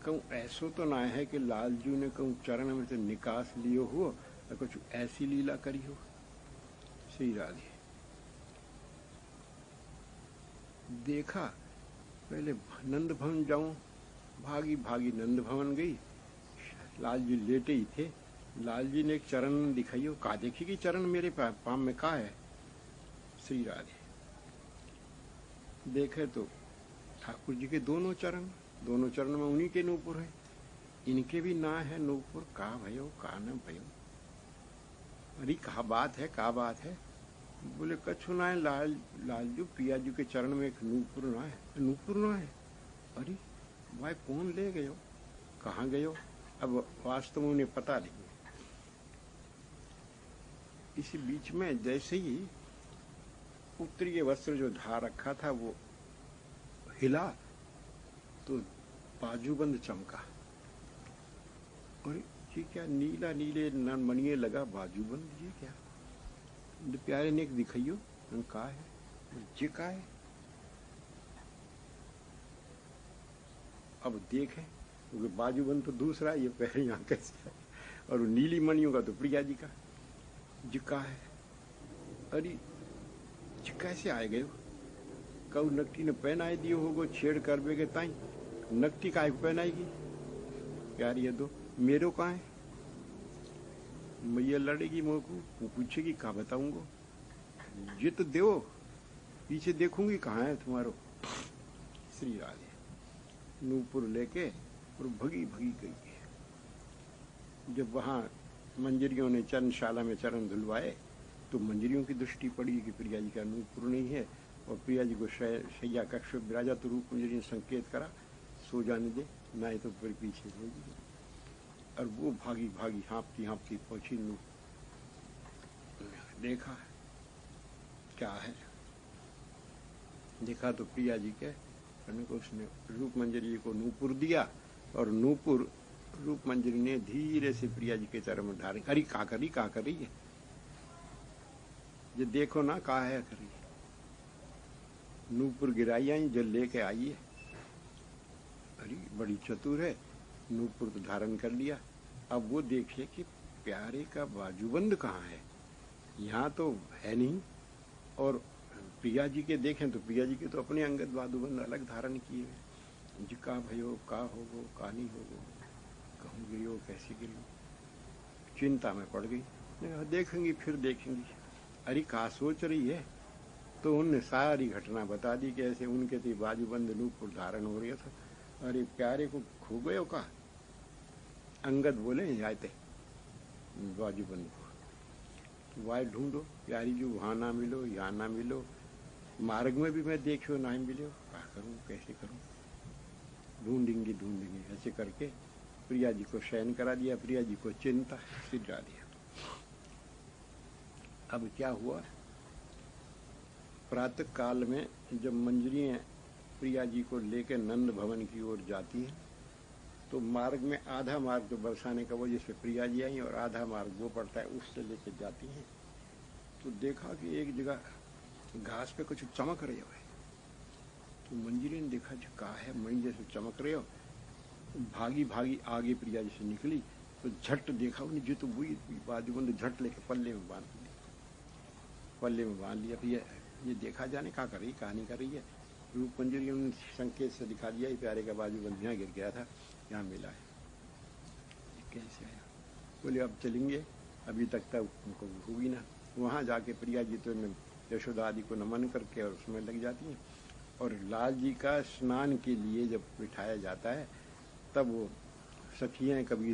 [SPEAKER 1] कहूँ ऐसो तो ना है कि लालजू ने कहूँ चरण में से निकास लियो हो और कुछ ऐसी लीला करी हो। श्री राधे देखा पहले नंद भवन जाऊं, भागी भागी नंद भवन गई। लालजी लेटे ही थे। लालजी ने एक चरण दिखाई हो। कहा देखी कि चरण मेरे पाम में कहा है। श्री राधे देखे तो ठाकुर जी के दोनों चरण में उन्हीं के नूपुर है। इनके भी ना है नूपुर। कहा भयो कहा न भयो। अरे कहा बात है, कहा बात है। बोले कछु ना है लालजू प्रियाजू के चरण में एक नूपुर ना है। नूपुर ना है। अरे भाई कौन ले गयो, कहाँ गयो? अब वास्तव में उन्हें पता नहीं। इसी बीच में जैसे ही उत्तरीय वस्त्र जो धार रखा था वो हिला तो बाजूबंद चमका। अरे ये क्या नीला नीले मणिये लगा बाजूबंद, ये क्या? प्यारे ने एक दिखाइयो। कहा है ये का है? अब देखें क्योंकि बाजूबंद तो दूसरा, ये पैर यहाँ कैसे है? और नीली मणियों का तो प्रिया जी का जिका है। अरे जी कैसे आए गए? कऊ नकटी ने पहनाए दियो होगो छेड़ कर बेगे ताई। नकटी काहे पहनाएगी? प्यार ये दो मेरो कहाँ है? मैया लड़ेगी मोह को, पूछेगी कहाँ बताऊंगो। ये तो दो पीछे देखूंगी कहाँ है तुम्हारो। श्री राधे नूपुर लेके और भगी भगी गई। जब वहां मंजरियों ने चरणशाला में चरण धुलवाए तो मंजरियों की दृष्टि पड़ी कि प्रिया जी का नूपुर नहीं है और प्रिया जी को शैया कक्ष में विराजा। तो रूप मंजरी ने संकेत करा सो जाने दे, ना तो फिर पीछे होगी। और वो भागी भागी हाँपती हाँपती पहुंची। देखा क्या है, देखा तो प्रिया जी के को उसने रूप मंजरी को नूपुर दिया और नूपुर रूप मंजरी ने धीरे से प्रिया जी के चरण में ढारी। अरे का कर रही है? ये देखो ना कहा है करी। नूपुर गिराई आई जो लेके आई है। अरे बड़ी चतुर है, नूपुर तो धारण कर लिया। अब वो देखिए कि प्यारे का बाजूबंद कहाँ है। यहाँ तो है नहीं। और प्रिया जी के देखें तो प्रिया जी के तो अपने अंगद बाजूबंद अलग धारण किए हुए। जी का भयो का होगो का नहीं होगो, कहूँ गिरो कैसे गिरो। चिंता में पड़ गई। देखेंगी फिर देखेंगी। अरे कहा सोच रही है? तो उनने सारी घटना बता दी कि ऐसे उनके तो बाजूबंद नूपुर धारण हो रहा था। अरे प्यारे को खो गयो का? अंगद बोले जाते बाजूबंद को। तो वहाँ ढूंढो प्यारी जी, वहाँ ना मिलो, यहाँ ना मिलो, मार्ग में भी मैं देखो ना ही मिले, क्या करूँ कैसे करूँ, ढूंढेंगे ढूंढेंगे ऐसे करके प्रिया जी को शयन करा दिया। प्रिया जी को चिंता सिजा दिया। अब क्या हुआ, प्रातः काल में जब मंजरियां प्रिया जी को लेकर नंद भवन की ओर जाती हैं तो मार्ग में आधा मार्ग तो बरसाने का वजह से प्रिया जी आई और आधा मार्ग वो पड़ता है उससे लेकर जाती हैं। तो देखा कि एक जगह घास पे कुछ चमक रहे हो, तो मंजरी ने देखा जो कहा है मणि जैसे चमक रहे हो, भागी भागी आगे प्रिया जी से निकली तो झट देखा उन्हें जो तो वही बाजूबंद झट लेके पल्ले में बांध लिया, पल्ले में बांध लिया। भैया ये देखा जाने क्या कर रही, कहानी कर रही है। रूप मंजरी उन्होंने संकेत से दिखा दिया, प्यारे का बाजूबंद यहाँ गिर गया था, यहाँ मिला है, कैसे आया। बोले अब चलेंगे, अभी तक उनको होगी ना। वहाँ जाके प्रिया जी तो यशोदा आदि को नमन करके और उसमें लग जाती हैं। और लाल जी का स्नान के लिए जब बिठाया जाता है तब वो सखियाँ कभी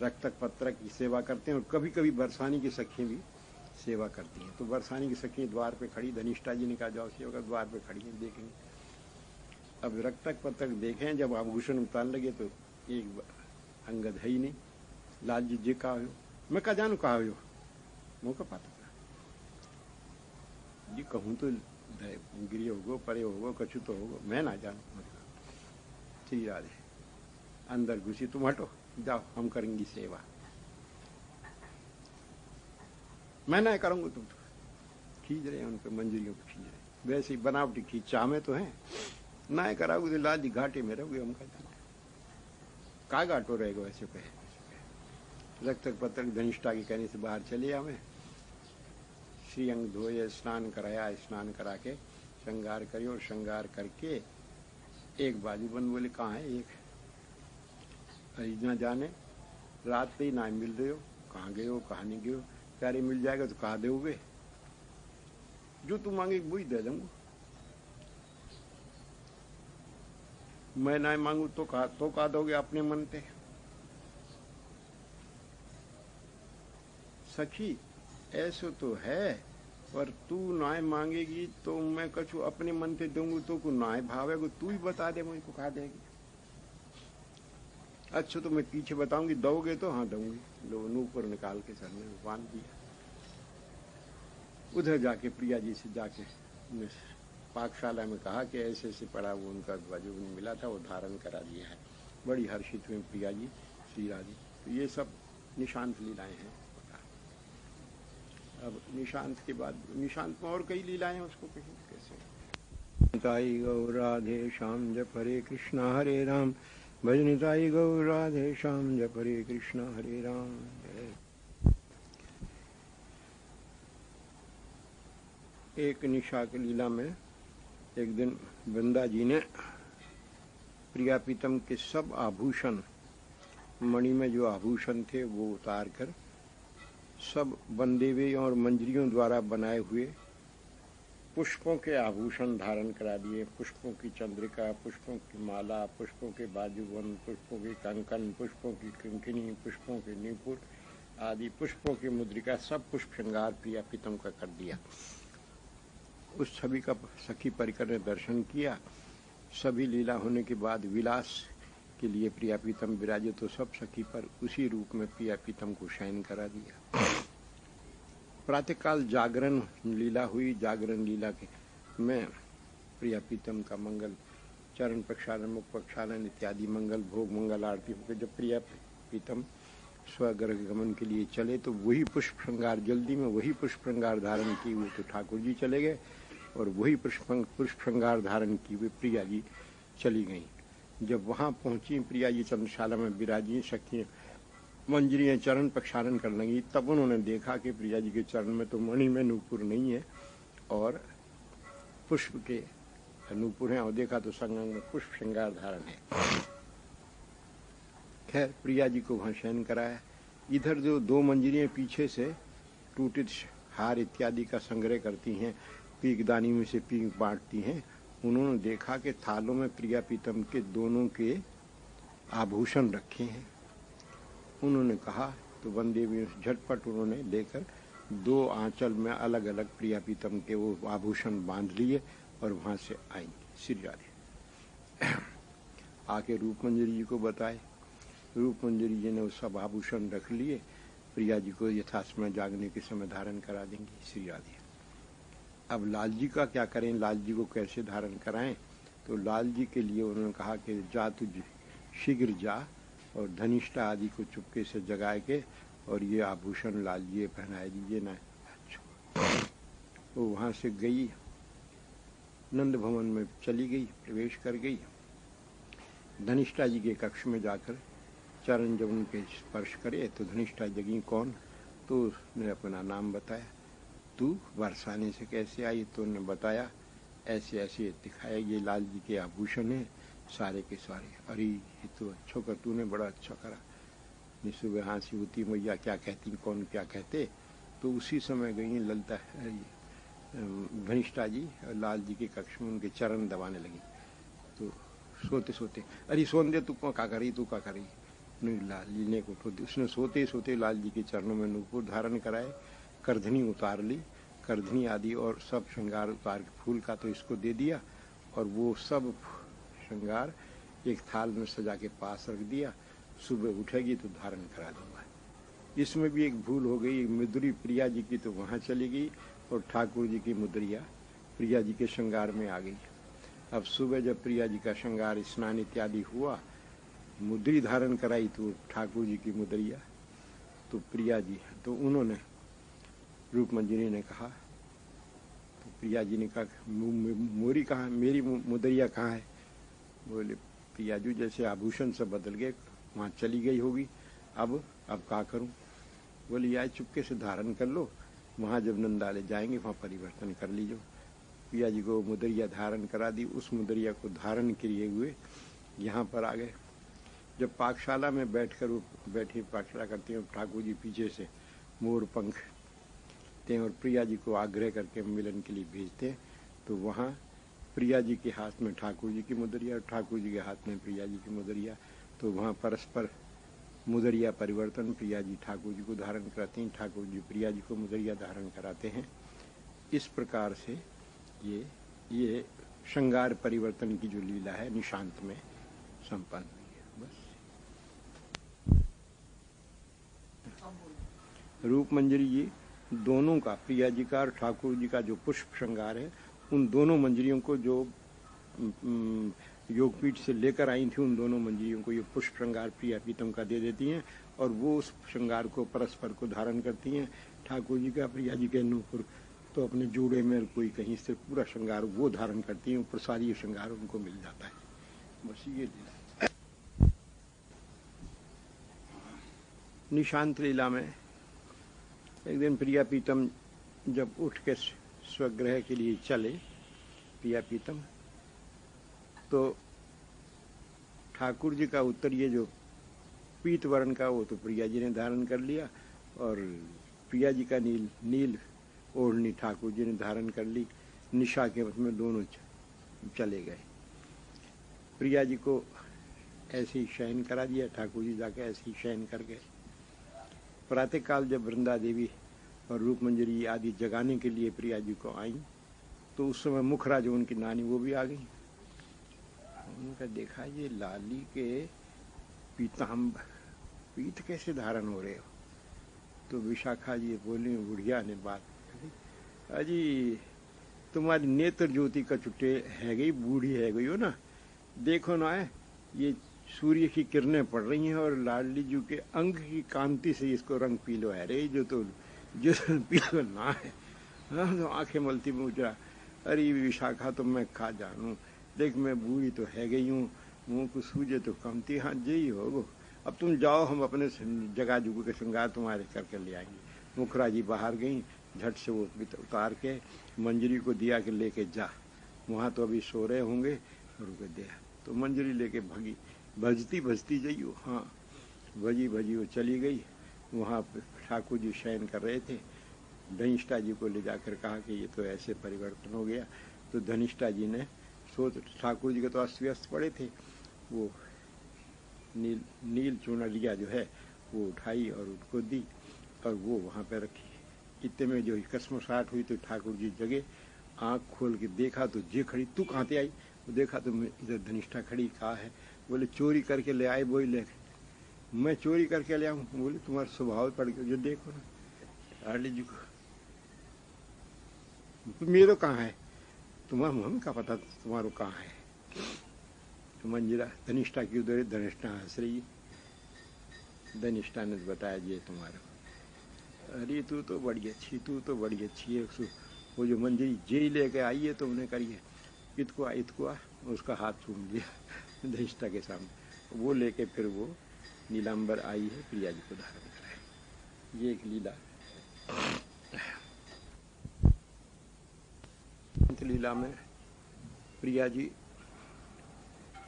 [SPEAKER 1] रक्तक पत्रक की सेवा करते हैं और कभी कभी बरसानी की सखियाँ भी सेवा करती हैं। तो बरसानी की सखियाँ द्वार पे खड़ी, धनिष्ठा जी ने कहा जाओ सेवा कर, द्वार पे खड़ी हैं, देखेंगे। अब रक्तक पत्रक देखें, जब आभूषण उतारने लगे तो एक अंगद है ही नहीं। लाल जी कहा हो, मैं कहा जानू कहा हो, मौका पाता जी कहूँ तो गिरी होगो, परे होगो, कछु तो होगो, मैं ना जानू। श्री राधे अंदर घुसी, तुम हटो, जाओ हम करेंगी सेवा, मैं ना करूंगा, तुम तो खींच रहे हैं उन पर, मंजरियों को खींच रहे, वैसे ही बनावटी खींच चामे तो हैं, ना कराओगे तो लाल जी घाटे में रहोगे, हम का घाटो रहेगा वैसे कहे। रक्तक पत्रक धनिष्ठा के कहने से बाहर चले आवे, श्री अंग धोए, स्नान कराया, स्नान करा के श्रृंगार करे और श्रृंगार करके एक बाजूबंद बोले कहाँ है, एक न जाने, रात ही ना मिल रहे हो, कहाँ गए हो कहाँ नहीं गए हो, प्यारे मिल जाएगा तो कहा दोगे, जो तुम मांगे वही दे दूंगा, मैं ना मांगू तो कहा दोगे अपने मन पे। सखी ऐसो तो है, पर तू नाय मांगेगी तो मैं कछु अपने मन से दूंगी तो को नाय भावेगा, तू ही बता दे मुझको कहा देगी। अच्छा तो मैं पीछे बताऊंगी, दोगे तो हाँ दूंगी। लो नूपुर निकाल के सर में बांध दिया। उधर जाके प्रिया जी से जाके पाकशाला में कहा कि ऐसे ऐसे पड़ा, वो उनका जो मिला था वो धारण करा दिया है। बड़ी हर्षित हुई प्रिया जी, श्री राधे। तो ये सब निशांत लीलाएं हैं। अब निशांत के बाद निशांत में और कई लीलाएं हैं, उसको कहीं कैसे। ताई गौ राधे श्याम जप हरे कृष्णा हरे राम, भजनिताई गौ राधे श्याम जप हरे कृष्णा हरे राम। एक निशा की लीला में एक दिन वृंदा जी ने प्रिया प्रीतम के सब आभूषण, मणि में जो आभूषण थे वो उतार कर सब बंदेवे और मंजरियों द्वारा बनाए हुए पुष्पों के आभूषण धारण करा दिए। पुष्पों की चंद्रिका, पुष्पों की माला, पुष्पों के बाजूबंद, पुष्पों के कंकन, पुष्पों की किंकिनी, पुष्पों के नीपुर आदि पुष्पों की मुद्रिका, सब पुष्प श्रृंगार प्रिया प्रीतम का कर दिया। उस छवि का सखी परिकर ने दर्शन किया। सभी लीला होने के बाद विलास के लिए प्रिया प्रीतम विराजे तो सब सखी पर उसी रूप में प्रिया प्रीतम को शयन करा दिया। प्रातःकाल जागरण लीला हुई। जागरण लीला के में प्रिया प्रीतम का मंगल, चरण प्रक्षालन, मुख प्रक्षालन इत्यादि मंगल भोग, मंगल आरती होकर जब प्रिया प्रीतम स्वगृह गमन के लिए चले तो वही पुष्प श्रृंगार, जल्दी में वही पुष्प श्रृंगार धारण की हुए तो ठाकुर जी चले गए और वही पुष्प श्रृंगार धारण की हुई प्रिया जी चली गईं। जब वहाँ पहुंची प्रिया जी चंद्रशाला में विराजी, सखी मंजरियाँ चरण प्रक्षालन करने लगी, तब उन्होंने देखा कि प्रिया जी के चरण में तो मणि में नूपुर नहीं है और पुष्प के नूपुर हैं, और देखा तो संगम में पुष्प श्रृंगार धारण है। खैर प्रिया जी को वहाँ शयन कराया। इधर जो दो मंजरियाँ पीछे से टूटित हार इत्यादि का संग्रह करती हैं, पीकदानी में से पीक बांटती हैं, उन्होंने देखा कि थालों में प्रिया प्रीतम के दोनों के आभूषण रखे हैं। उन्होंने कहा तो वनदेवी झटपट उन्होंने लेकर दो आंचल में अलग अलग प्रिया पीतम के वो आभूषण बांध लिए और वहां से आई श्री राधे। आके रूप मंजरी जी को बताए। रूप मंजरी जी ने वो सब आभूषण रख लिए, प्रिया जी को यथासमय जागने के समय धारण करा देंगे श्री राधे। अब लाल जी का क्या करें, लाल जी को कैसे धारण कराएं? तो लाल जी के लिए उन्होंने कहा कि जा तुझ शीघ्र जा और धनिष्ठा आदि को चुपके से जगाए के और ये आभूषण लाल जी पहनाए दीजिए ना। अच्छा, वो वहाँ से गई, नंद भवन में चली गई, प्रवेश कर गई। धनिष्ठा जी के कक्ष में जाकर चरण जब उनके स्पर्श करे तो धनिष्ठा जगी, कौन? तो उसने अपना नाम बताया। तू बरसाने से कैसे आई? तो उन्होंने बताया ऐसे ऐसे दिखाया, ये लाल जी के आभूषण है सारे के सारे। अरे ये तो अच्छा कर, तूने बड़ा अच्छा करा। सुबह हाँसी होती, मैया क्या कहती, कौन क्या कहते। तो उसी समय गई ललता धनिष्ठा जी लाल जी के कक्ष में उनके चरण दबाने लगी। तो सोते सोते, अरे सोन दे, तू क्या करी, तू क्या करी? नहीं, लाल जी ने उठो दी। उसने सोते सोते लाल जी के चरणों में नूपुर धारण कराए, करधनी उतार ली, करधनी आदि और सब श्रृंगार उतार के फूल का तो इसको दे दिया और वो सब श्रृंगार एक थाल में सजा के पास रख दिया। सुबह उठेगी तो धारण करा दूंगा। इसमें भी एक भूल हो गई, मुद्री प्रिया जी की तो वहाँ चली गई और ठाकुर जी की मुद्रिया प्रिया जी के श्रृंगार में आ गई। अब सुबह जब प्रिया जी का श्रृंगार स्नान इत्यादि हुआ, मुद्री धारण कराई तो ठाकुर जी की मुद्रिया तो प्रिया जी, तो उन्होंने रूप मंजरी ने कहा, तो प्रिया जी ने कहा मोरी कहाँ, मेरी मुद्रिया कहाँ है? बोले प्रिया जी जैसे आभूषण सब बदल गए, वहाँ चली गई होगी, अब क्या करूं? बोले यार चुपके से धारण कर लो, वहाँ जब नंदाले जाएंगे वहाँ परिवर्तन कर लीजिए। प्रिया जी को मुद्रिया धारण करा दी। उस मुद्रिया को धारण किए हुए यहाँ पर आ गए। जब पाकशाला में बैठकर वो बैठे पाकशाला करते हैं, ठाकुर जी पीछे से मोर पंख देते हैं और प्रिया जी को आग्रह करके मिलन के लिए भेजते हैं। तो वहाँ प्रिया जी के हाथ में ठाकुर जी की मुद्रिया और ठाकुर जी के हाथ में प्रिया जी की मुद्रिया, तो वहाँ परस्पर मुद्रिया परिवर्तन, प्रिया जी ठाकुर जी को धारण कराते हैं, ठाकुर जी प्रिया जी को मुद्रिया धारण कराते हैं। इस प्रकार से ये श्रृंगार परिवर्तन की जो लीला है निशांत में संपन्न हुई है। बस रूप मंजरी जी दोनों का, प्रिया जी का और ठाकुर जी का जो पुष्प श्रृंगार है, उन दोनों मंजरियों को जो योगपीठ से लेकर आई थी, उन दोनों मंजरियों को ये पुष्प श्रृंगार प्रिया पीतम का दे देती हैं और वो उस श्रृंगार को परस्पर को धारण करती हैं। ठाकुर जी का प्रिया जी के नूपुर तो अपने जोड़े में, कोई कहीं से पूरा श्रृंगार वो धारण करती हैं, प्रसारी श्रृंगार उनको मिल जाता है। बस ये निशांत लीला में एक दिन प्रिया पीतम जब उठ के स्वगृह के लिए चले, प्रिया पीतम, तो ठाकुर जी का उत्तरीय जो पीत वर्ण का वो तो प्रिया जी ने धारण कर लिया और प्रिया जी का नील ओढ़नी ठाकुर जी ने धारण कर ली। निशा के वक्त में दोनों चले गए। प्रिया जी को ऐसे ही शयन करा दिया, ठाकुर जी जाके ऐसे ही शयन कर गए। प्रातःकाल जब वृंदा देवी और रूप मंजरी आदि जगाने के लिए प्रिया जी को आई, तो उस समय मुखरा जो उनकी नानी वो भी आ गई। उनका देखा ये लाली के पीत कैसे धारण हो रहे हो? तो विशाखा जी बोली, बुढ़िया ने बात करी, अजी तुम्हारी नेत्र ज्योति का चुट्टे है गई, बूढ़ी है गई हो ना, देखो ना ये सूर्य की किरणें पड़ रही हैं और लाडली जी के अंग की कांति से इसको रंग पीलो है रे, जो पीलो ना है। हाँ, तो आंखें मलती में उजरा, अरे विशाखा तो मैं खा जानू, देख मैं बूढ़ी तो है गई हूँ, मुँह को सूझे तो कमती, हाँ जी हो, अब तुम जाओ, हम अपने जगह जुगू के श्रृंगार तुम्हारे करके ले आएंगे। मुखरा जी बाहर गई, झट से वो उतार के मंजरी को दिया कि लेके जा, वहाँ तो अभी सो रहे होंगे, और उनको दिया तो मंजरी लेके भागी, भजती भजती जाइयो। हाँ, भजी भजी वो चली गई। वहाँ ठाकुर जी शयन कर रहे थे। धनिष्ठा जी को ले जाकर कहा कि ये तो ऐसे परिवर्तन हो गया। तो धनिष्ठा जी ने ठाकुर जी के तो अस्त व्यस्त पड़े थे, वो नील चुनरिया जो है वो उठाई और उनको दी और वो वहाँ पे रखी। इतने में जो कसमसाहट हुई तो ठाकुर जी जगे, आँख खोल के देखा तो जे खड़ी, तू कहाँ से आई? वो देखा तो मैं इधर धनिष्ठा खड़ी, कहा है? बोले चोरी करके ले आए। बोले ले, मैं चोरी करके ले आऊँ? बोले तुम्हारा स्वभाव पड़ गया, जो देखो ना आर्ली जी को, तो मेरो कहाँ है? तुम्हारा हम का पता तुम्हारो कहाँ है? तो मंजिला धनिष्ठा की उधर, धनिष्ठा हंस रही। धनिष्ठा ने बताया ये तुम्हारा। अरे तू तो बड़ी अच्छी, तू तो बड़ी अच्छी है। वो जो मंजरी जे लेके आई है तुमने करिए, इतको आ, उसका हाथ चूम लिया धनिष्ठा के सामने। वो लेके फिर वो नीलांबर आई है, प्रिया जी को धारण कराए। ये एक लीला। लीला में प्रिया जी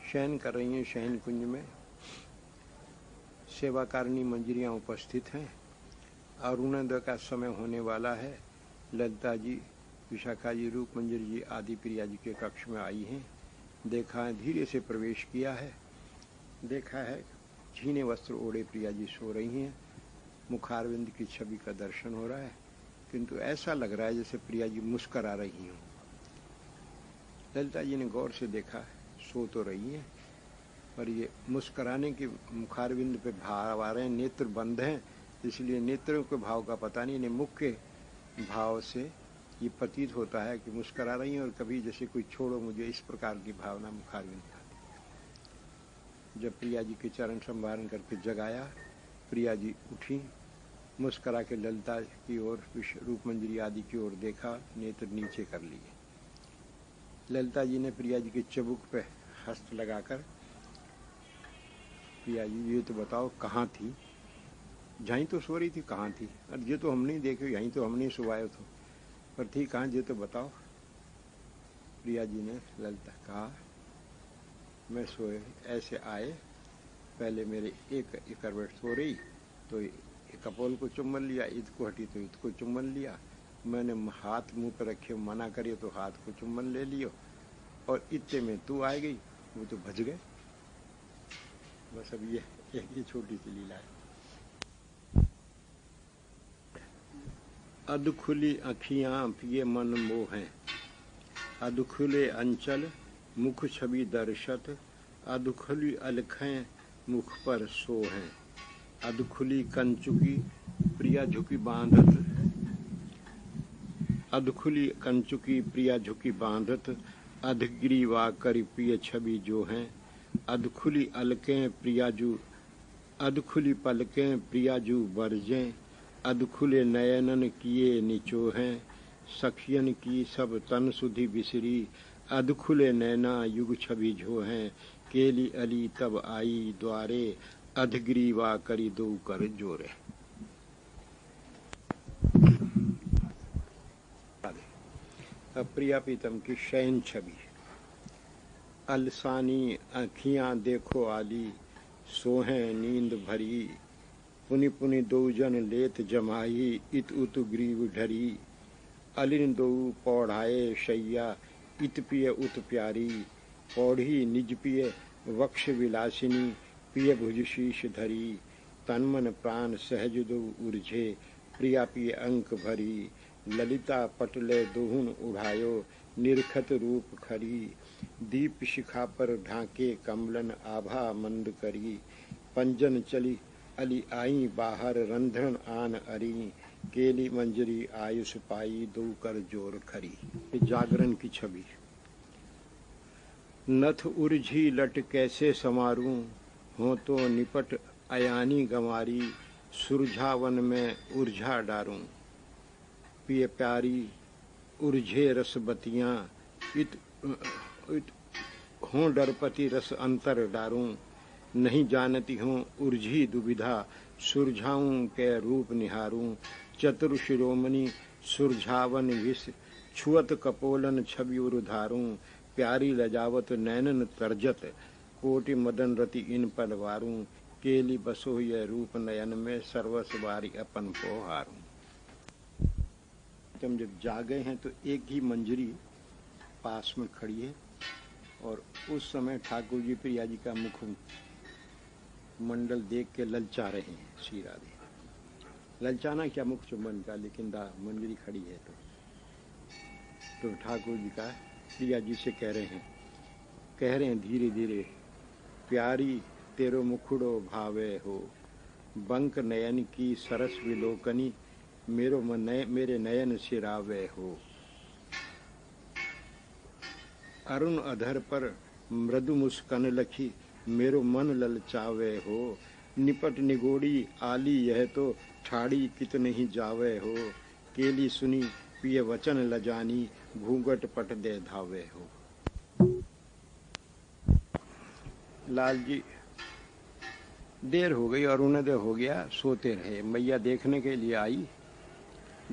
[SPEAKER 1] शयन कर रही हैं शयन कुंज में, सेवाकारिणी मंजरियाँ उपस्थित हैं। अरुणोदय का समय होने वाला है। ललिता जी, विशाखा जी, रूप मंजरी जी आदि प्रिया जी के कक्ष में आई हैं। देखा है, धीरे से प्रवेश किया है। देखा है छीने वस्त्र ओढ़े प्रिया जी सो रही हैं। मुखारविंद की छवि का दर्शन हो रहा है, किंतु ऐसा लग रहा है जैसे प्रिया जी मुस्करा रही हों। ललिता जी ने गौर से देखा, सो तो रही हैं पर ये मुस्कराने के मुखारविंद पे भाव आ रहे हैं, नेत्र बंद हैं, इसलिए नेत्रों के भाव का पता नहीं, मुख के भाव से ये प्रतीत होता है कि मुस्करा रही हैं, और कभी जैसे कोई छोड़ो मुझे, इस प्रकार की भावना मुखारविंद में आती। जब प्रिया जी के चरण संवारण करके जगाया, प्रिया जी उठी, मुस्करा के ललिता की ओर, रूप मंजरी आदि की ओर देखा, नेत्र नीचे कर लिए। ललिता जी ने प्रिया जी के चबुक पे हस्त लगाकर, प्रिया जी ये तो बताओ कहाँ थी? जहीं तो सो रही थी, कहाँ थी? अरे ये तो हम नहीं देखे, यहीं तो हम नहीं सुवाए थे, पर थी कहाँ, ये तो बताओ। प्रिया जी ने ललिता कहा, मैं सोए ऐसे आए, पहले मेरे एक करवट सो रही तो कपोल को चुम्बन लिया, ईद को हटी तो ईद को चुम्बन लिया, मैंने हाथ मुंह पर रखे मना करिए तो हाथ को चुम्बन ले लियो, और इतने में तू आ गई, वो तो भज गए। बस अब ये छोटी सी लीला है। अधखुली अखियां पिए मन मोहें, अधखुले अंचल मुख छवि दर्शत, अधखुली अलखें मुख पर सोहें, अधखुली कंचुकी प्रिया झुकी बांधत, अधखुली कंचुकी प्रिया झुकी बांधत, अधगिरी वा कर प्रिय छवि जो हैं, अधखुली अलकें प्रियाजू, अधखुली पलकें प्रियाजू बरजें, अधखुले नयनन किए निचोहें, सखियन की सब तन सुधि बिसरी, अधखुले नैना युग छवि झोहें, केली अली तब आई द्वारे, अधगिरी वा करी दो कर जोरे। प्रिया प्रीतम की शयन छवि। अलसानी आँखियाँ देखो आली, सोहें नींद भरी, पुनि पुनि दो जन लेत जमाई, इत उत ग्रीव ढरी, अलिन दो पौढ़ाए शैया, इत पिय उत प्यारी, पौढ़ी निज पिय वक्ष विलासिनी, पिय भुज शीश धरी, तन मन प्राण सहज दो उर्झे, प्रिया पिय अंक भरी, ललिता पटले दोहुन उड़ायो, निरखत रूप खरी, दीप शिखा पर ढाके कमलन आभा मंद करी, पंजन चली अली आई बाहर, रंध्रन आन अरी, केली मंजरी आयुष पाई, दो कर जोर खरी। जागरण की छवि। नथ उर्झी लट कैसे समारूं, हो तो निपट अयानी गंवारी, सुरझावन में उर्झा डारूं, पिय प्यारी उर्झे रस बतियां, इत हों डरपति रस अंतर डारूं, नहीं जानती हूँ उर्झी दुविधा, सुरझाऊं के रूप निहारूं, चतुर शिरोमणि सुरझावन विष, छुअत कपोलन छवि उधारूं, प्यारी लजावत नैनन तरजत, कोटि मदन रति इन पलवारूं, केली बसो यह रूप नयन में, सर्वस बारी अपन को हारूं। तुम जब जागे हैं तो एक ही मंजरी पास में खड़ी है, और उस समय ठाकुर जी प्रिया जी का मुख मंडल देख के ललचा रहे हैं, श्री राधे। ललचाना क्या मुख चुंबन का, लेकिन मंजरी खड़ी है तो ठाकुर जी का प्रिया जी से कह रहे हैं धीरे धीरे, प्यारी तेरो मुखड़ो भावे हो, बंक नयन की सरस विलोकनी, मेरे नयन सिरावे हो। अरुण अधर पर मृदु मुस्कन लखी, मेरो मन ललचावे हो, निपट निगोड़ी आली यह तो, ठाड़ी कितने ही जावे हो, केली सुनी पिय वचन लजानी, घूंघट पट दे धावे हो। लाल जी देर हो गई, अरुणोदय हो गया, सोते रहे। मैया देखने के लिए आई,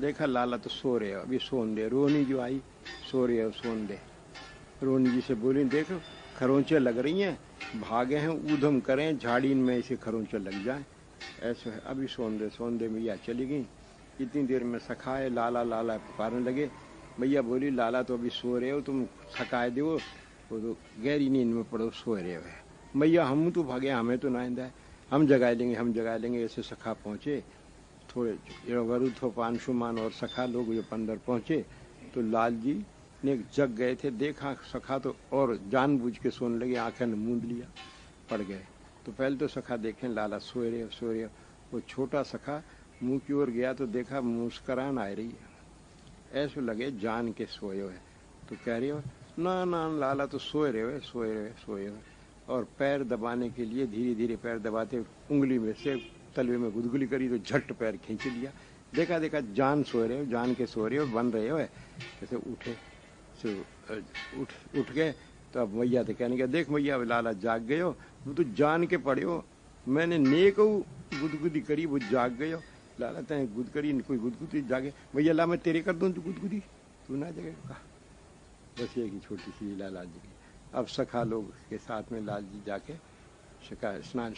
[SPEAKER 1] देखा लाला तो सो रहे हो, अभी सोन दे। रोनी जो आई, सो रहे हो, सोन दे। रोनी जी से बोली, देखो खरोंचे लग रही हैं, भागे हैं, ऊधम करें, झाड़ीन में ऐसे खरोंचे लग जाएं, ऐसे है, अभी सोन दे। मैया चली गई। इतनी देर में सखाए लाला लाला पुकारने लगे। मैया बोली, लाला तो अभी सो रहे हो, तुम सकाए दो, वो तो गहरी नींद में पड़ो, सो रहे हो। मैया हम तो भागे, हमें तो ना इंदा है, हम जगा लेंगे। ऐसे सखा पहुँचे, थोड़े वरुथो पांशुमान और सखा लोग जो अंदर पहुँचे तो लाल जी ने जग गए थे। देखा सखा तो और जानबूझ के सोने लगे, आंखें ने मूंद लिया, पड़ गए। तो पहले तो सखा देखें लाला सोए रहे। वो छोटा सखा मुंह की ओर गया तो देखा मुस्कुराहट आ रही है, ऐसे लगे जान के सोए हुए। तो कह रही हो, ना लाला तो सोए रहे। और पैर दबाने के लिए धीरे धीरे पैर दबाते, उंगली में से तलवे में गुदगुली करी तो झट पैर खींच लिया। देखा जान के सो रहे हो, बन रहे हो। जैसे उठे उठ गए तो अब मैया तो कहने का, देख मैया लाला जाग गए हो, वो तो जान के पड़े हो, मैंने नेक गुदगुदी करी, वो जाग गए हो। लाला तय गुद करी, कोई गुदगुदी जागे, भैया ला मैं तेरे कर दूँ गुदगुदी, तू ना जगे। कहा बस ये की छोटी सी लाला जी की। अब सखा लोग के साथ में लाल जी जाके स्नान